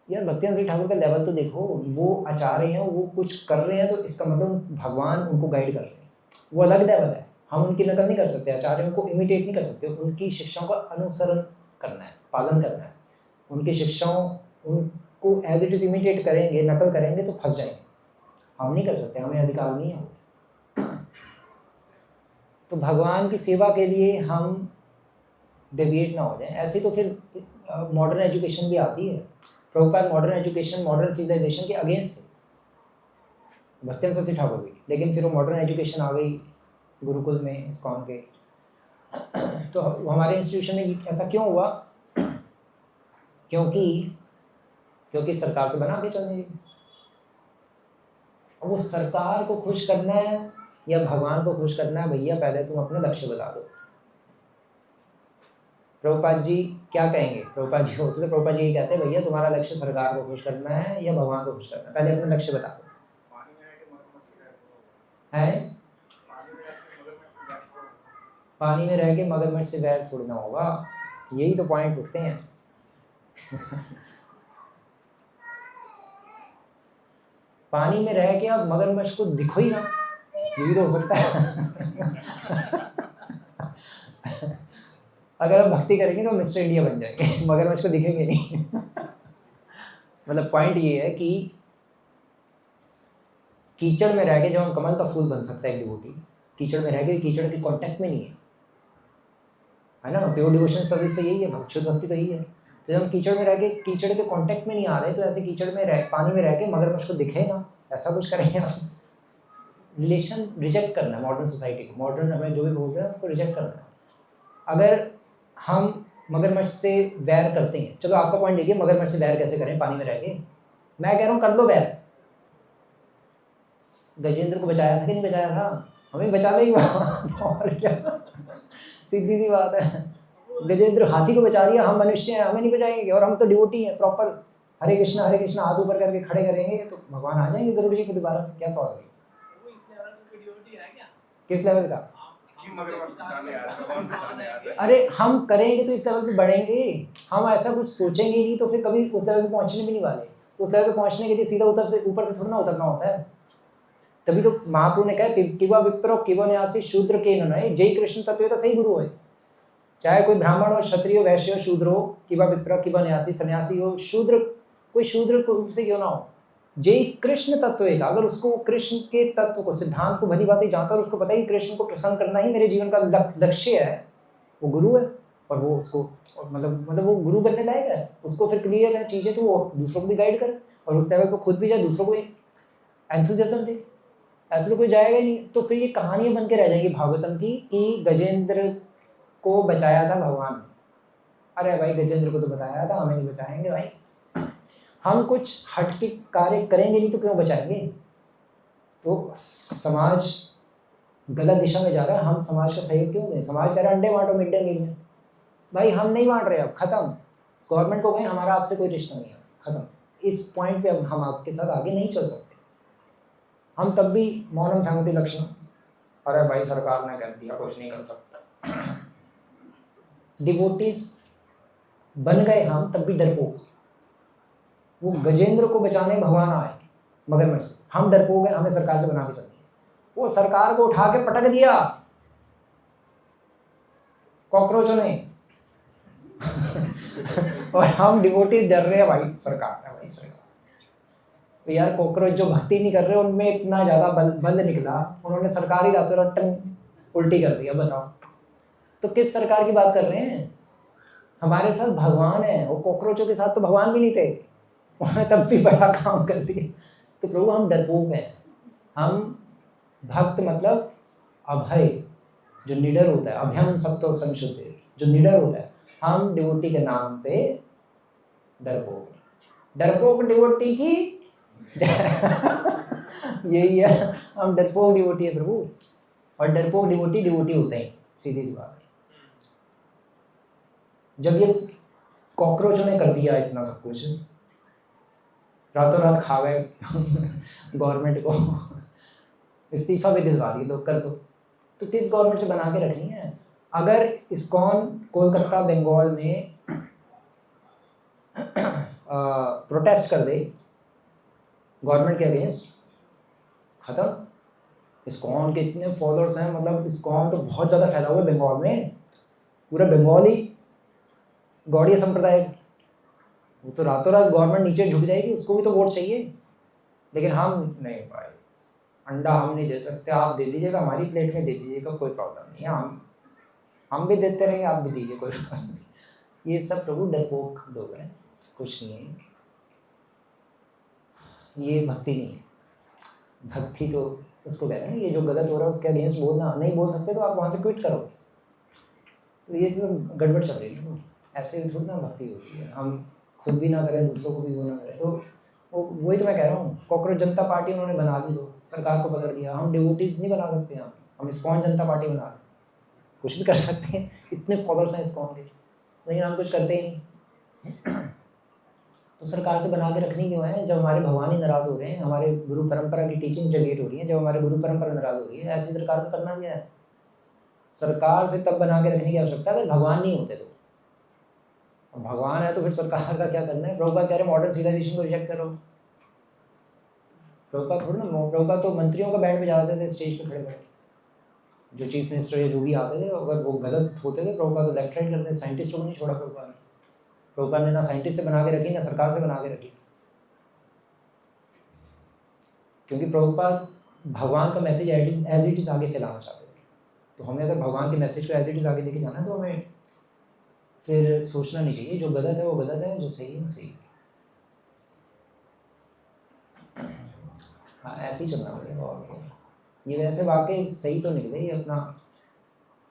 यार भक्ति ठाकुर का लेवल तो देखो, वो आचार्य हैं, वो कुछ कर रहे हैं तो इसका मतलब भगवान उनको गाइड कर रहे हैं, वो अलग लेवल है, हम उनकी नकल नहीं कर सकते, आचार्यों को इमिटेट नहीं कर सकते, उनकी शिक्षाओं का अनुसरण करना है, पालन करना है, उनकी शिक्षाओं उनको एज इट इज इमिटेट करेंगे, नकल करेंगे तो फंस जाएंगे, हम नहीं कर सकते, हमें अधिकार नहीं है। तो भगवान की सेवा के लिए हम डेविएट ना हो जाए, ऐसे तो फिर मॉडर्न एजुकेशन भी आती है, Prabhupada modern education modern civilization के अगेंस्ट है, भक्ति ठाकुर भी, लेकिन फिर वो मॉडर्न एजुकेशन आ गई गुरुकुल में इस्कॉन के। तो हमारे इंस्टीट्यूशन में ऐसा क्यों हुआ, क्योंकि सरकार से बना के चलने, वो सरकार को खुश करना है या भगवान को खुश करना है, भैया पहले तुम अपने लक्ष्य बता दो। प्रभुपाद जी क्या कहेंगे? प्रभुपाद जी होते तो प्रभुपाद जी ये कहते हैं, भैया तुम्हारा लक्ष्य सरकार को खुश करना है या भगवान को खुश करना है, पहले अपने लक्ष्य बता दो। है पानी में रह के मगरमच्छ से वैर थोड़ी ना होगा, यही तो पॉइंट उठते हैं। पानी में रह के आप मगरमच्छ को दिखो ही ना, ये भी तो हो सकता है। अगर आप भक्ति करेंगे तो मिस्टर इंडिया बन जाएंगे, मगरमच्छ को दिखेंगे नहीं। मतलब पॉइंट ये है कि कीचड़ में रह के जब हम कमल का फूल बन सकता है एक डिवोटी, कीचड़ में रह के, कीचड़ के कांटेक्ट में नहीं है ना। प्योर डिवोशन सर्विस तो यही है, शुद्ध भक्ति तो यही है। तो जब हम कीचड़ में रह के कीचड़ के कांटेक्ट में नहीं आ रहे, तो ऐसे कीचड़ में रह, पानी में रह के मगरमच्छ को दिखे ना, ऐसा कुछ करेंगे आप। रिलेशन रिजेक्ट करना है मॉडर्न सोसाइटी को, मॉडर्न हमें जो भी बोलते हैं उसको रिजेक्ट करना है। अगर हम मगरमच्छ से वैर करते हैं, चलो आपका पॉइंट देखिए, मगरमच्छ से वैर कैसे करें पानी में रह के, मैं कह रहा हूँ कर लो वैर। गजेंद्र को बचाया था कि नहीं बचाया था? हमें बचा लेगा और क्या, सीधी सी बात है। गजेंद्र हाथी को बचा दिया, हम मनुष्य हैं, हमें नहीं बचाएंगे, और हम तो डिवोटी हैं प्रॉपर, हरे कृष्णा हाथ ऊपर करके खड़े करेंगे तो भगवान आ जाएंगे गरुड़ जी को दोबारा। क्या प्रॉब्लम है? किस लेवल का? अरे हम करेंगे तो इस लेवल पे बढ़ेंगे, हम ऐसा कुछ सोचेंगे नहीं तो फिर कभी उस लेवल पे पहुंचने भी नहीं वाले। उस लेवल पे पहुंचने के लिए सीधा ऊपर से थोड़ा ना उतरना होता है। तभी तो महाप्रभु ने कहा किवा विप्रो किवा न्यासी शूद्र के नये, जय कृष्ण तत्व तो सही गुरु है। चाहे कोई ब्राह्मण हो, क्षत्रिय हो, वैश्य हो, शूद्र हो, किवा विप्रो किवा न्यासी, सन्यासी हो, शूद्र, कोई शूद्र को से क्यों ना हो, जय कृष्ण तत्व है। अगर उसको कृष्ण के तत्व को, सिद्धांत को भली बातें जानता है, उसको पता है कि कृष्ण को प्रसन्न करना ही मेरे जीवन का लक्ष्य है, वो गुरु है। और वो उसको मतलब वो गुरु बनने लायक है, उसको फिर क्लियर है चीजें, तो वो दूसरों को भी गाइड करे और उस लेवल को खुद भी जाए, दूसरों को एंथुसियाज्म दे। ऐसे तो कोई जाएगा ही नहीं। तो फिर ये कहानियां बन के रह जाएंगी भागवतम की कि गजेंद्र को बचाया था भगवान। अरे भाई गजेंद्र को तो बताया था, हमें नहीं बचाएंगे भाई। हम कुछ हटके कार्य करेंगे नहीं तो क्यों बचाएंगे? तो समाज गलत दिशा में जा रहा है, हम समाज का सहयोग क्यों दें? समाज कह रहा है अंडे बांटो मिड डे मील में, भाई हम नहीं बांट रहे, अब खत्म। गवर्नमेंट को कहें हमारा आपसे कोई रिश्ता नहीं है, खत्म। इस पॉइंट पे अब हम आपके साथ आगे नहीं चल सकते। हम तब भी मौनम सहमति लक्षण, अरे भाई सरकार ने कर दिया, कुछ नहीं कर सकता। डिवोटीज बन गए हम तब भी डरपोक। वो गजेंद्र को बचाने भगवान आए मगरमच्छ से, हम डरपोक हैं, हमें सरकार से बना के चलती है। वो सरकार को उठा के पटक दिया कॉकरोचों ने। और हम डिवोटीज डर रहे हैं, भाई सरकार है, भाई सरकार। तो यार कॉकरोच जो भक्ति नहीं कर रहे उनमें इतना ज्यादा बल निकला, उन्होंने सरकार ही रातों रात टंग उल्टी कर दिया। बताओ तो किस सरकार की बात कर रहे हैं? हमारे साथ भगवान है, और कॉकरोचों के साथ तो भगवान भी नहीं थे, उन्होंने तब भी बड़ा काम कर दिया। तो प्रभु हम डरपोक हैं। हम भक्त मतलब अभय, जो निडर होता है, अभयम सप्तो संशुद्ध, जो निडर होता है। हम डिवोटी के नाम पे डरपोक, डरपोक डिवोटी की यही है, हम डरपोक डिवोटी है प्रभु। और डरपोक डिवोटी होते हैं, सीधी सी बात है। जब ये कॉकरोचों ने कर दिया इतना सब कुछ, रातों रात खा गए गवर्नमेंट को, इस्तीफा भी दिलवा दिए लोग, कर दो। तो किस गवर्नमेंट से बना के रखनी है? अगर इस्कॉन कोलकाता बंगाल में प्रोटेस्ट कर दे गवर्नमेंट के अगेंस्ट, खत्म। इस्कॉन के इतने फॉलोअर्स हैं, मतलब इस्कॉन तो बहुत ज़्यादा फैला हुआ है बंगाल में, पूरा बंगाल ही गौड़ीय संप्रदाय। वो तो रातों रात गवर्नमेंट नीचे झुक जाएगी, उसको भी तो वोट चाहिए। लेकिन हम नहीं भाई, अंडा हम नहीं दे सकते, आप दे दीजिएगा, हमारी प्लेट में दे दीजिएगा, कोई प्रॉब्लम नहीं है, हम भी देते रहेंगे, आप भी दीजिए, कोई प्रॉब्लम नहीं। ये सब प्रभु डरपोक लोग हैं, कुछ नहीं है, ये भक्ति नहीं है। भक्ति तो उसको कहते हैं, ये जो गलत हो रहा है उसके अगेंस्ट बोलना, नहीं बोल सकते तो आप वहाँ से क्विट करो। तो ये सब गड़बड़ चल रही है, ऐसे थोड़ी ना भक्ति होती है। हम खुद भी ना करें, दूसरों को भी वो ना करें, तो वही तो मैं कह रहा हूँ, कॉकरोच जनता पार्टी उन्होंने बना दी। सरकार को पकड़ दिया। हम डिवोटीज नहीं बना सकते, हम इस्कॉन जनता पार्टी बना दें, कुछ भी कर सकते हैं, इतने फॉलोअर्स हैं इस्कॉन के, लेकिन हम कुछ करते ही नहीं। तो सरकार से बना के रखनी क्यों है? जब हमारे भगवान ही नाराज़ हो रहे हैं, हमारे गुरु परंपरा की टीचिंग डिलीट हो रही है, जब हमारे गुरु परंपरा नाराज़ हो रही है, ऐसी सरकार को करना क्या है? सरकार से तब बना के रखने की आवश्यकता है अगर भगवान नहीं होते तो। भगवान है तो फिर सरकार का क्या करना है? प्रभुपाद कह रहे मॉडर्न सिविलाइजेशन को रिजेक्ट करो। प्रभुपाद थोड़ा ना, प्रभुपाद तो मंत्रियों का बैंड बजाते थे स्टेज पे खड़े खड़े, जो चीफ मिनिस्टर या जो भी आते थे, अगर वो गलत होते थे प्रभुपाद तो लेफ्ट राइट करते थे। साइंटिस्टों को नहीं छोड़ा प्रभुपाद ने। प्रभुपाद ने ना साइंटिस्ट से बना के रखी, ना सरकार से बना के रखी, क्योंकि प्रभुपाद भगवान का मैसेज एज इट इज़ आगे फैलाना चाहते थे। तो हमें अगर भगवान के मैसेज को एज इट इज़ आगे लेके जाना है तो हमें फिर सोचना नहीं चाहिए जो गलत है वो गलत है, जो सही है वो सही है। हाँ, ऐसे ही चलना पड़ेगा। और ये वैसे वाकई सही तो निकले, ये अपना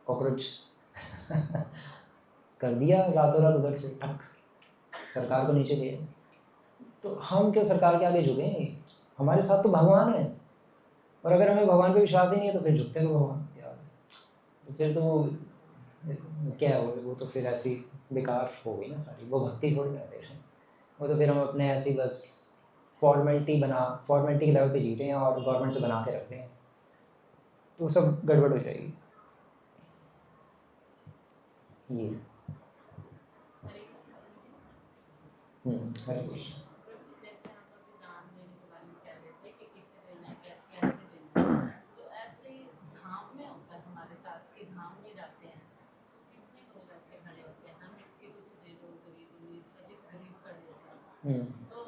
कॉकरोच कर दिया रातों रात उधर से ठक, सरकार को नीचे दिया। तो हम क्यों सरकार के आगे झुकेंगे? हमारे साथ तो भगवान है, और अगर हमें भगवान पे विश्वास ही नहीं है तो फिर झुकते तो भगवान यार, तो फिर तो क्या हो, वो तो फिर ऐसी बेकार हो गई ना सारी, वो भक्ति थोड़ी रहते हैं। वो तो फिर हम अपने ऐसी बस फॉर्मेलिटी के लेवल पे जी रहे हैं और गवर्नमेंट से बना के रख रहे हैं, तो सब गड़बड़ हो जाएगी। ये हरे कृष्ण। तो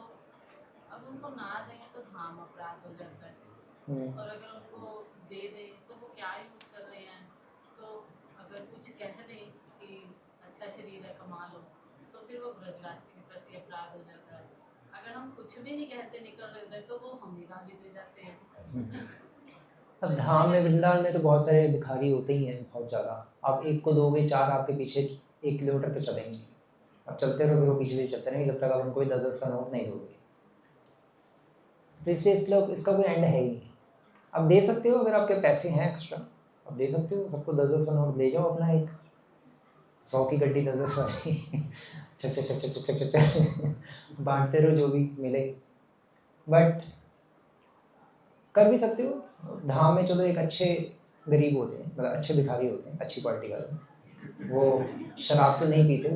अब उनको ना दें तो धाम अपराध हो जाता है, और अगर उनको दे दें तो वो क्या यूज कर रहे हैं। तो अगर कुछ कह दें कि अच्छा शरीर है कमा लो, तो फिर वो ब्रजवासी के प्रति अपराध हो जाता है। अगर हम कुछ भी नहीं कहते निकल रहे होते तो वो हम ही गाली दे जाते हैं। अब धाम में वृंदावन में तो बहुत सारे भिखारी होते ही हैं, बहुत ज़्यादा। आप एक को दोगे, चार आपके पीछे 1 किलोमीटर तक चलेंगे। अब चलते रहोगे, वो पीछे चलते रहेंगे जब तक आप उनको 10-10 का नोट नहीं दोगे। तो इसलिए इसका कोई एंड है ही नहीं। अब दे सकते हो, अगर आपके पैसे हैं एक्स्ट्रा अब दे सकते हो, सबको 10-10 का नोट दे जाओ, अपना एक 100 की गड्डी 10-10 वाली चक चक चक चक चक चक बांटते रहो जो भी मिले। बट कर भी सकते हो धाम में। चलो एक अच्छे गरीब होते हैं, मतलब अच्छे भिखारी होते हैं, अच्छी क्वालिटी का, वो शराब तो नहीं पीते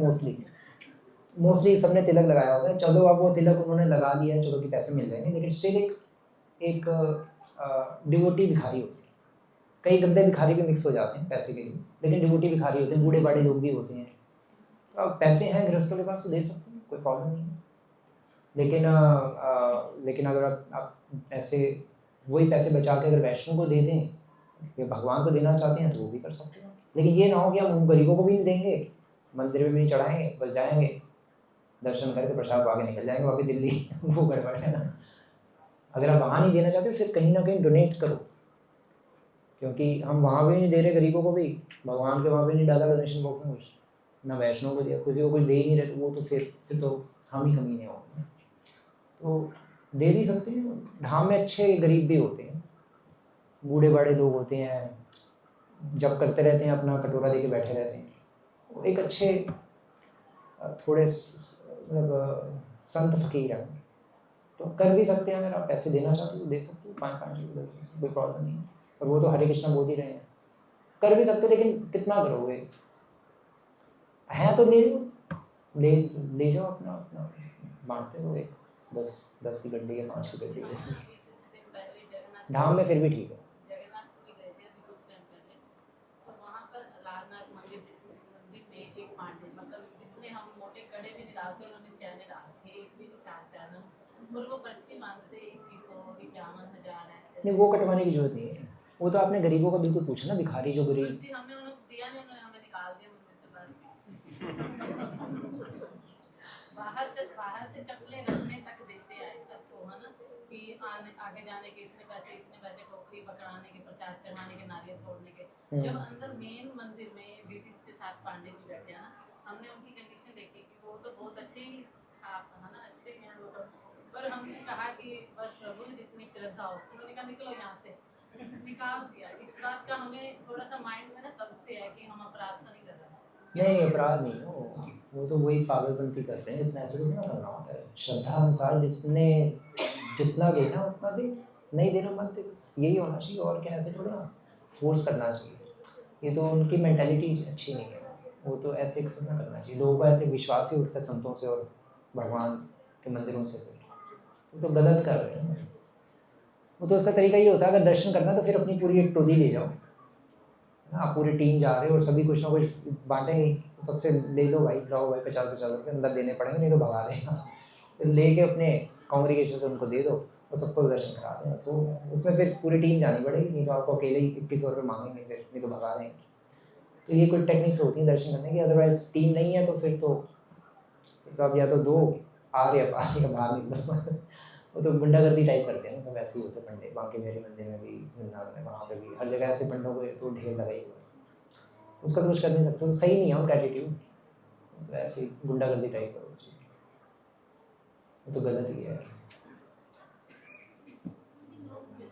मोस्टली सबने तिलक लगाया होता है। चलो अब वो तिलक उन्होंने लगा लिया, चलो कि पैसे मिल जाएंगे, लेकिन स्टिल एक डिवोटी भिखारी होती है। कई गंदे भिखारी भी मिक्स हो जाते हैं पैसे के लिए, लेकिन डिवोटी भिखारी होते हैं, बूढ़े बाड़े लोग भी होते हैं। तो अब पैसे हैं गृहस्थों के पास तो दे सकते हैं, कोई प्रॉब्लम नहीं है। लेकिन अगर आप ऐसे वही पैसे बचा के अगर वैष्णव को दे दें या भगवान को देना चाहते हैं तो वो भी कर सकते हैं। लेकिन ये ना हो कि हम गरीबों को भी नहीं देंगे, मंदिर में भी नहीं चढ़ाएंगे, बस जाएंगे दर्शन करके प्रसाद आगे निकल जाएंगे वापस दिल्ली वो गड़बड़ है ना। अगर आप वहाँ नहीं देना चाहते फिर कहीं ना कहीं डोनेट करो, क्योंकि हम वहाँ भी नहीं दे रहे गरीबों को भी, भगवान के वहाँ भी नहीं डाला डोनेशन बॉक्स में कुछ, ना वैष्णव को दिया, किसी को कुछ दे ही नहीं रहे, तो वो तो फिर तो हम ही कमी नहीं होंगे। तो दे भी सकते हैं। धाम में अच्छे गरीब भी होते हैं, बूढ़े बड़े लोग होते हैं, जब करते रहते हैं, अपना कटोरा लेके बैठे रहते हैं। एक अच्छे थोड़े मतलब संत फकीर हैं, तो कर भी सकते हैं। अगर आप पैसे देना चाहते हो तो दे सकते हो, 5-5 किलो कोई प्रॉब्लम नहीं है। और वो तो हरे कृष्णा बोल ही रहे हैं, कर भी सकते हो, लेकिन कितना करोगे? हैं तो ले जाओ, अपना अपना बांटते हो, एक 10 की गड्डी या 5 की गड्डी धाम में फिर भी ठीक है। नहीं, वो कटवाने की जरूरत नहीं है, वो तो आपने गरीबों का बिल्कुल पूछा ना, भिखारी जो गरीब हमने उन्हें दिया नहीं, उन्होंने हमें निकाल दिया मंदिर से बाहर से चप्पलें रखने तक देते हैं सबको, है ना, कि आगे जाने के इतने पैसे, टोकरी पकड़ाने के, प्रसाद चढ़ाने के, नारियल फोड़ने के। जब अंदर मेन मंदिर में डीटीज के साथ पांडे जी बैठे हैं ना, हमने उनकी कंडीशन देखी कि वो तो बहुत अच्छे ही है ना, अच्छे हैं वो तो, पर हमने कहा कि बस प्रभु जितनी श्रद्धा हो, उन्होंने कहा निकलो यहाँ से, निकाल दिया। इस बात का हमें थोड़ा सा माइंड में ना तब से है कि हम अपराध तो नहीं कर रहे। नहीं, अपराध नहीं हो, वो तो वही पागलपंती कर रहे हैं, इतना ऐसे थोड़ी ना करना होता है। श्रद्धा अनुसार जिसने जितना देना उतना दे, नहीं देना मत दे, यही होना चाहिए। और क्या, ऐसे थोड़ा फोर्स करना चाहिए, ये तो उनकी मेंटालिटी अच्छी नहीं है। वो तो ऐसे थोड़ा करना चाहिए, लोगों को ऐसे विश्वास ही उठता है संतों से और भगवान के मंदिरों से, वो तो गलत कर रहे हैं। वो तो उसका तरीका ये होता है, अगर दर्शन करना तो फिर अपनी पूरी एक टोली ले जाओ ना, आप पूरी टीम जा रहे हो और सभी कुछ ना कुछ बांटेंगे, तो सबसे ले लो भाई, लाओ भाई 50-50 रुपये अंदर देने पड़ेंगे, नहीं तो भगा देगा। तो लेके अपने कांग्रीगेशन से उनको दे दो और सबको दर्शन करा दें, सो उसमें फिर पूरी टीम जानी पड़ेगी, नहीं तो आपको अकेले ही 2100 रुपये मांगेंगे, फिर नहीं तो भगा देंगे। तो ये कुछ टेक्निक्स होती हैं दर्शन करने की, अदरवाइज टीम नहीं है तो फिर तो आप या तो दो आ रहे या बाहर निकलो। वो तो गुंडागर्दी टाइप करते हैं ना, सब ऐसे ही होते पंडे, बांके बिहारी मंदिर में भी, वृंदावन में, वहाँ पे भी, हर जगह ऐसे पंडों को तो ढेर लगाई हुआ है। उसका तो कुछ कर नहीं सकते, तो सही नहीं है उनका एटीट्यूड, तो ऐसे ही गुंडागर्दी टाइप का वो तो गलत ही है।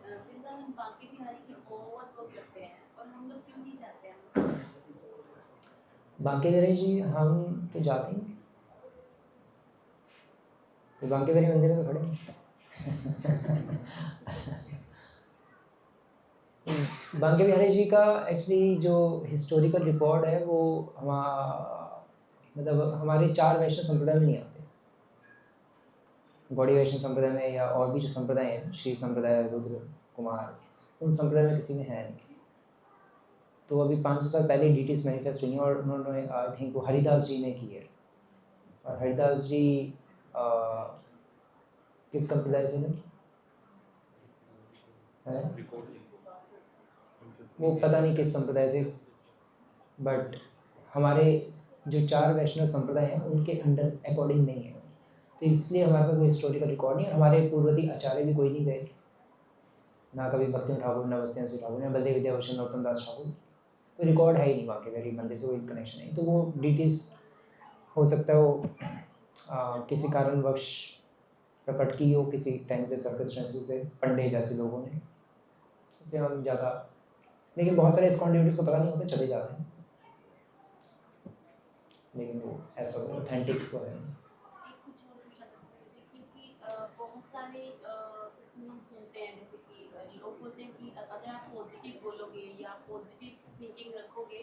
वृंदावन बांके बिहारी की बहुत वो करते हैं और हम लोग क्यों नहीं जाते हैं? बांके बिहारी जी हम तो जाते हैं, तो बांके बिहारी मंदिर में तो खड़े हैं। बांके बिहारी जी का एक्चुअली जो हिस्टोरिकल रिकॉर्ड है वो मतलब हमारे 4 वैष्णव संप्रदाय में नहीं आते। गौड़ी वैष्णव संप्रदाय में या और भी जो संप्रदाय हैं, श्री संप्रदाय, रुद्र कुमार, उन संप्रदाय में किसी में है नहीं। तो अभी 500 साल पहले डीटीज मैनिफेस्ट हुई हैं और उन्होंने आई थिंक वो हरिदास जी ने की है। और हरिदास जी किस संप्रदाय से हैं? वो पता नहीं किस संप्रदाय से, बट हमारे जो 4 वैष्णव संप्रदाय हैं उनके अंडर अकॉर्डिंग नहीं है, तो इसलिए हमारे पास कोई हिस्टोरिकल रिकॉर्ड नहीं है। हमारे पूर्ववर्ती आचार्य भी कोई नहीं गए, ना कभी भक्ति ठाकुर, ना भक्ति सिंह ठाकुर, ना बलदेव विद्याभूषण, नरोत्तम दास ठाकुर, कोई रिकॉर्ड है ही नहीं, बाकी मेरी मंदिर से कोई कनेक्शन नहीं। तो वो डिटीज हो सकता है वो किसी कारणवश प्रकट की हो किसी टाइम पे सर्कमस्टेंसेस से, पंडे जैसे लोगों ने, इसलिए हम ज़्यादा, लेकिन बहुत सारे इस्कॉन डिवोटीज को पता नहीं होते, चले जाते हैं, लेकिन वो ऐसा ऑथेंटिक तो है। एक कुछ और पूछा था मुझे, क्योंकि बहुत सारे उसमें हम सुनते हैं जैसे कि लोग बोलते हैं कि अगर आप पॉजिटिव बोलोगे या पॉजिटिव थिंकिंग रखोगे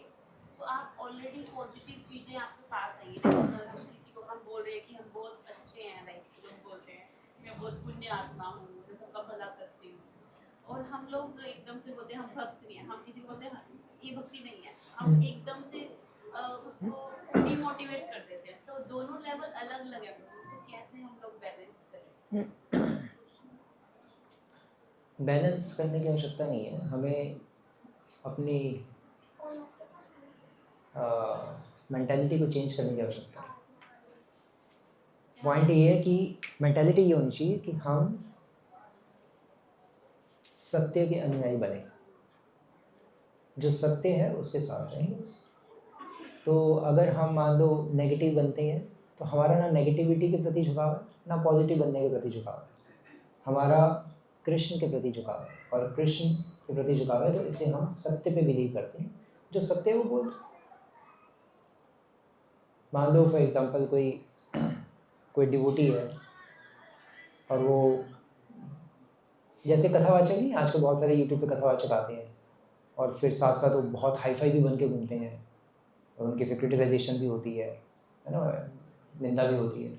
तो आप ऑलरेडी पॉजिटिव चीज़ें आपके पास आएंगी। अगर किसी को हम बोल रहे हैं कि हम बहुत अच्छे हैं, लाइक लोग बोलते हैं मैं बहुत पुण्य आत्मा हूँ, मैं सबका भला करती हूँ, और हम लोग एकदम से बोलते हैं हम भक्त नहीं है, हम किसी को बोलते हैं ये भक्ति नहीं है, हम एकदम से उसको डिमोटिवेट कर देते हैं। तो दोनों लेवल अलग अलग है, उसको कैसे हम लोग बैलेंस करें? बैलेंस करने की आवश्यकता नहीं है, हमें अपनी मेंटालिटी को चेंज करने की आवश्यकता है। पॉइंट ये है कि मेंटालिटी ये होनी चाहिए कि हम सत्य के अनुयायी बने, जो सत्य है उसके साथ रहेंगे। तो अगर हम मान लो नेगेटिव बनते हैं तो हमारा ना नेगेटिविटी के प्रति झुकाव है, ना पॉजिटिव बनने के प्रति झुकाव है, हमारा कृष्ण के प्रति झुकाव है। और कृष्ण के प्रति झुकाव है तो इसलिए हम सत्य पे बिलीव करते हैं, जो सत्य है वो बोल। मान लो फॉर एग्जांपल कोई डिवोटी है और वो जैसे कथावाचक नहीं, आजकल बहुत सारे यूट्यूब पे कथावाचक आते हैं और फिर साथ साथ वो बहुत हाई फाई भी बन के घूमते हैं और उनकी फिर क्रिटिसाइजेशन भी होती है ना, निंदा भी होती है।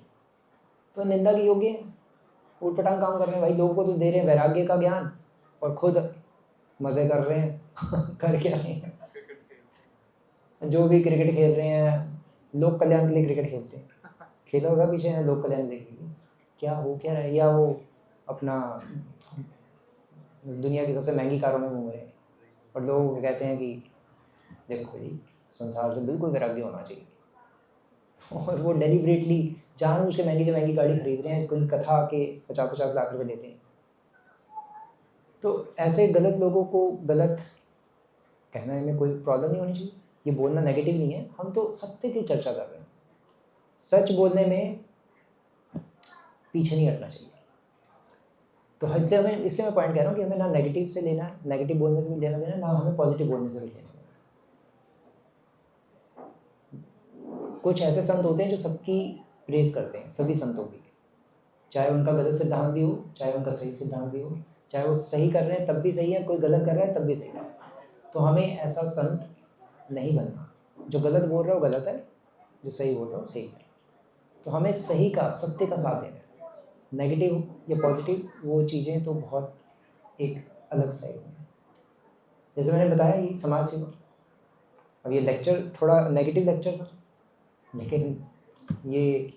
तो निंदा के योग्य है, उटपटांग काम कर रहे हैं भाई, लोगों को तो दे रहे हैं वैराग्य का ज्ञान और खुद मज़े कर रहे हैं। कर क्या रहे हैं? जो भी क्रिकेट खेल रहे हैं, लोक कल्याण के लिए क्रिकेट खेलते हैं, खेला होगा पीछे है लोक कल्याण देखेंगे क्या हो क्या रहा है, या वो अपना दुनिया की सबसे महंगी कारों में घूम रहे हैं और लोग कहते हैं कि देखो जी संसार से बिल्कुल वैराग्य होना चाहिए, और वो डेलिबरेटली जानबूझ के महंगी से महंगी गाड़ी खरीद रहे हैं, कोई कथा के 50-50 लाख रुपए लेते हैं। तो ऐसे गलत लोगों को गलत कहने में कोई प्रॉब्लम नहीं होनी चाहिए, ये बोलना नेगेटिव नहीं है, हम तो सत्य की चर्चा कर रहे हैं। सच बोलने में पीछे नहीं हटना चाहिए, तो इसलिए मैं पॉइंट कह रहा हूँ कि हमें ना नेगेटिव से लेना, नेगेटिव बोलने से भी लेना देना, ना हमें पॉजिटिव बोलने से भी लेना देना। कुछ ऐसे संत होते हैं जो सबकी प्रेज करते हैं, सभी संतों की, चाहे उनका गलत सिद्धांत भी हो, चाहे उनका सही सिद्धांत भी हो, चाहे वो सही कर रहे हैं तब भी सही है, कोई गलत कर रहा है तब भी सही है। तो हमें ऐसा संत नहीं बनना। जो गलत बोल रहा हो गलत है, जो सही बोल रहा हो सही है। तो हमें सही का, सत्य का साथ देना है। नेगेटिव या पॉजिटिव वो चीज़ें तो बहुत एक अलग साइड में। जैसे मैंने बताया ये समाज सेवा, अब ये लेक्चर थोड़ा नेगेटिव लेक्चर था, लेकिन ये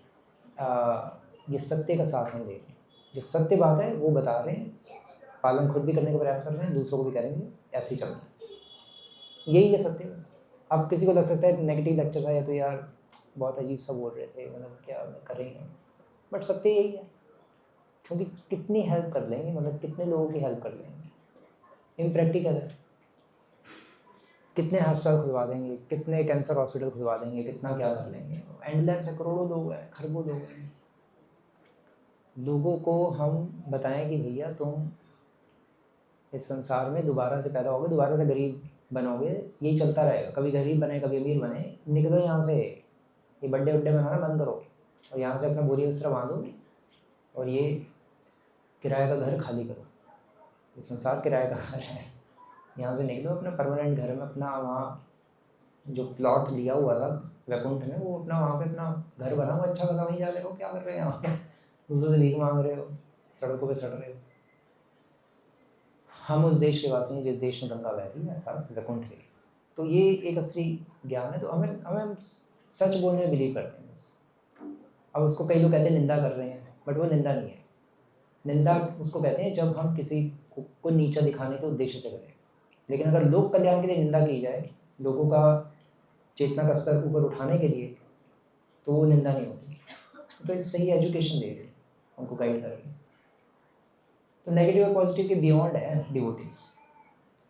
सत्य का साथ हम दे रहे हैं। जो सत्य बात है वो बता रहे हैं, पालन खुद भी करने का प्रयास कर रहे हैं, दूसरों को भी करेंगे, ऐसे ही चल रहा है। यही है सत्य बस। अब किसी को लग सकता है नेगेटिव लेक्चर था या तो यार बहुत अजीब सा बोल रहे थे, मतलब क्या करेंगे, बट सत्य यही है। क्योंकि कितनी हेल्प कर लेंगे, मतलब कितने लोगों की हेल्प कर लेंगे, इम्प्रैक्टिकल है। कितने अस्पताल खुलवा देंगे, कितने कैंसर हॉस्पिटल खुलवा देंगे, कितना क्या कर लेंगे, एंडलेस है, करोड़ों लोग हैं, खरबों लोग हैं। लोगों को हम बताएं कि भैया तुम इस संसार में दोबारा से पैदा होगे, दोबारा से गरीब बनोगे, यही चलता रहेगा, कभी गरीब बने कभी अमीर बने, निकलो यहाँ से, ये बर्थडे वड्डे मनाना बंद करो और यहाँ से अपना बोरी बिस्तर बांधो और ये किराए का घर खाली करो। ये संसार किराए का घर है, यहाँ से निकलो, अपना परमानेंट घर में अपना, वहाँ जो प्लॉट लिया हुआ था वैकुंठ में, वो अपना वहाँ पे अपना घर बनाओ अच्छा खासा, वहीं जा रहे हो, क्या कर रहे हैं यहाँ पे, दूसरों से भीख मांग रहे हो, सड़कों पे सड़ रहे हो। हम उस देश के वासी हैं जिस देश में गंगा बहती है, अर्थात वैकुंठ है। तो ये एक असली ज्ञान है। तो हमें सच बोलने में बिलीव करते हैं बस। अब उसको कई लोग कहते हैं निंदा कर रहे हैं, बट वो निंदा नहीं है। निंदा उसको कहते हैं जब हम किसी को नीचा दिखाने के उद्देश्य से करें। लेकिन अगर लोक कल्याण के लिए निंदा की जाए, लोगों का चेतना का स्तर ऊपर उठाने के लिए, तो वो निंदा नहीं होती। तो एक सही एजुकेशन दे रहे हैं, उनको गाइड कर रहे हैं। तो नेगेटिव और पॉजिटिव के बियॉन्ड है डिवोटीज।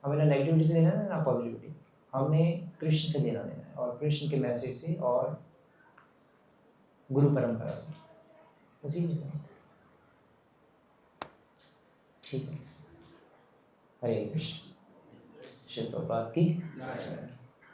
हमें ना नेगेटिविटी से लेना है ना पॉजिटिविटी, हमें कृष्ण से लेना देना है, और कृष्ण के मैसेज से और गुरु परंपरा से, उसी ठीक है। हरे कृष्ण। शिव प्रभुपाद की।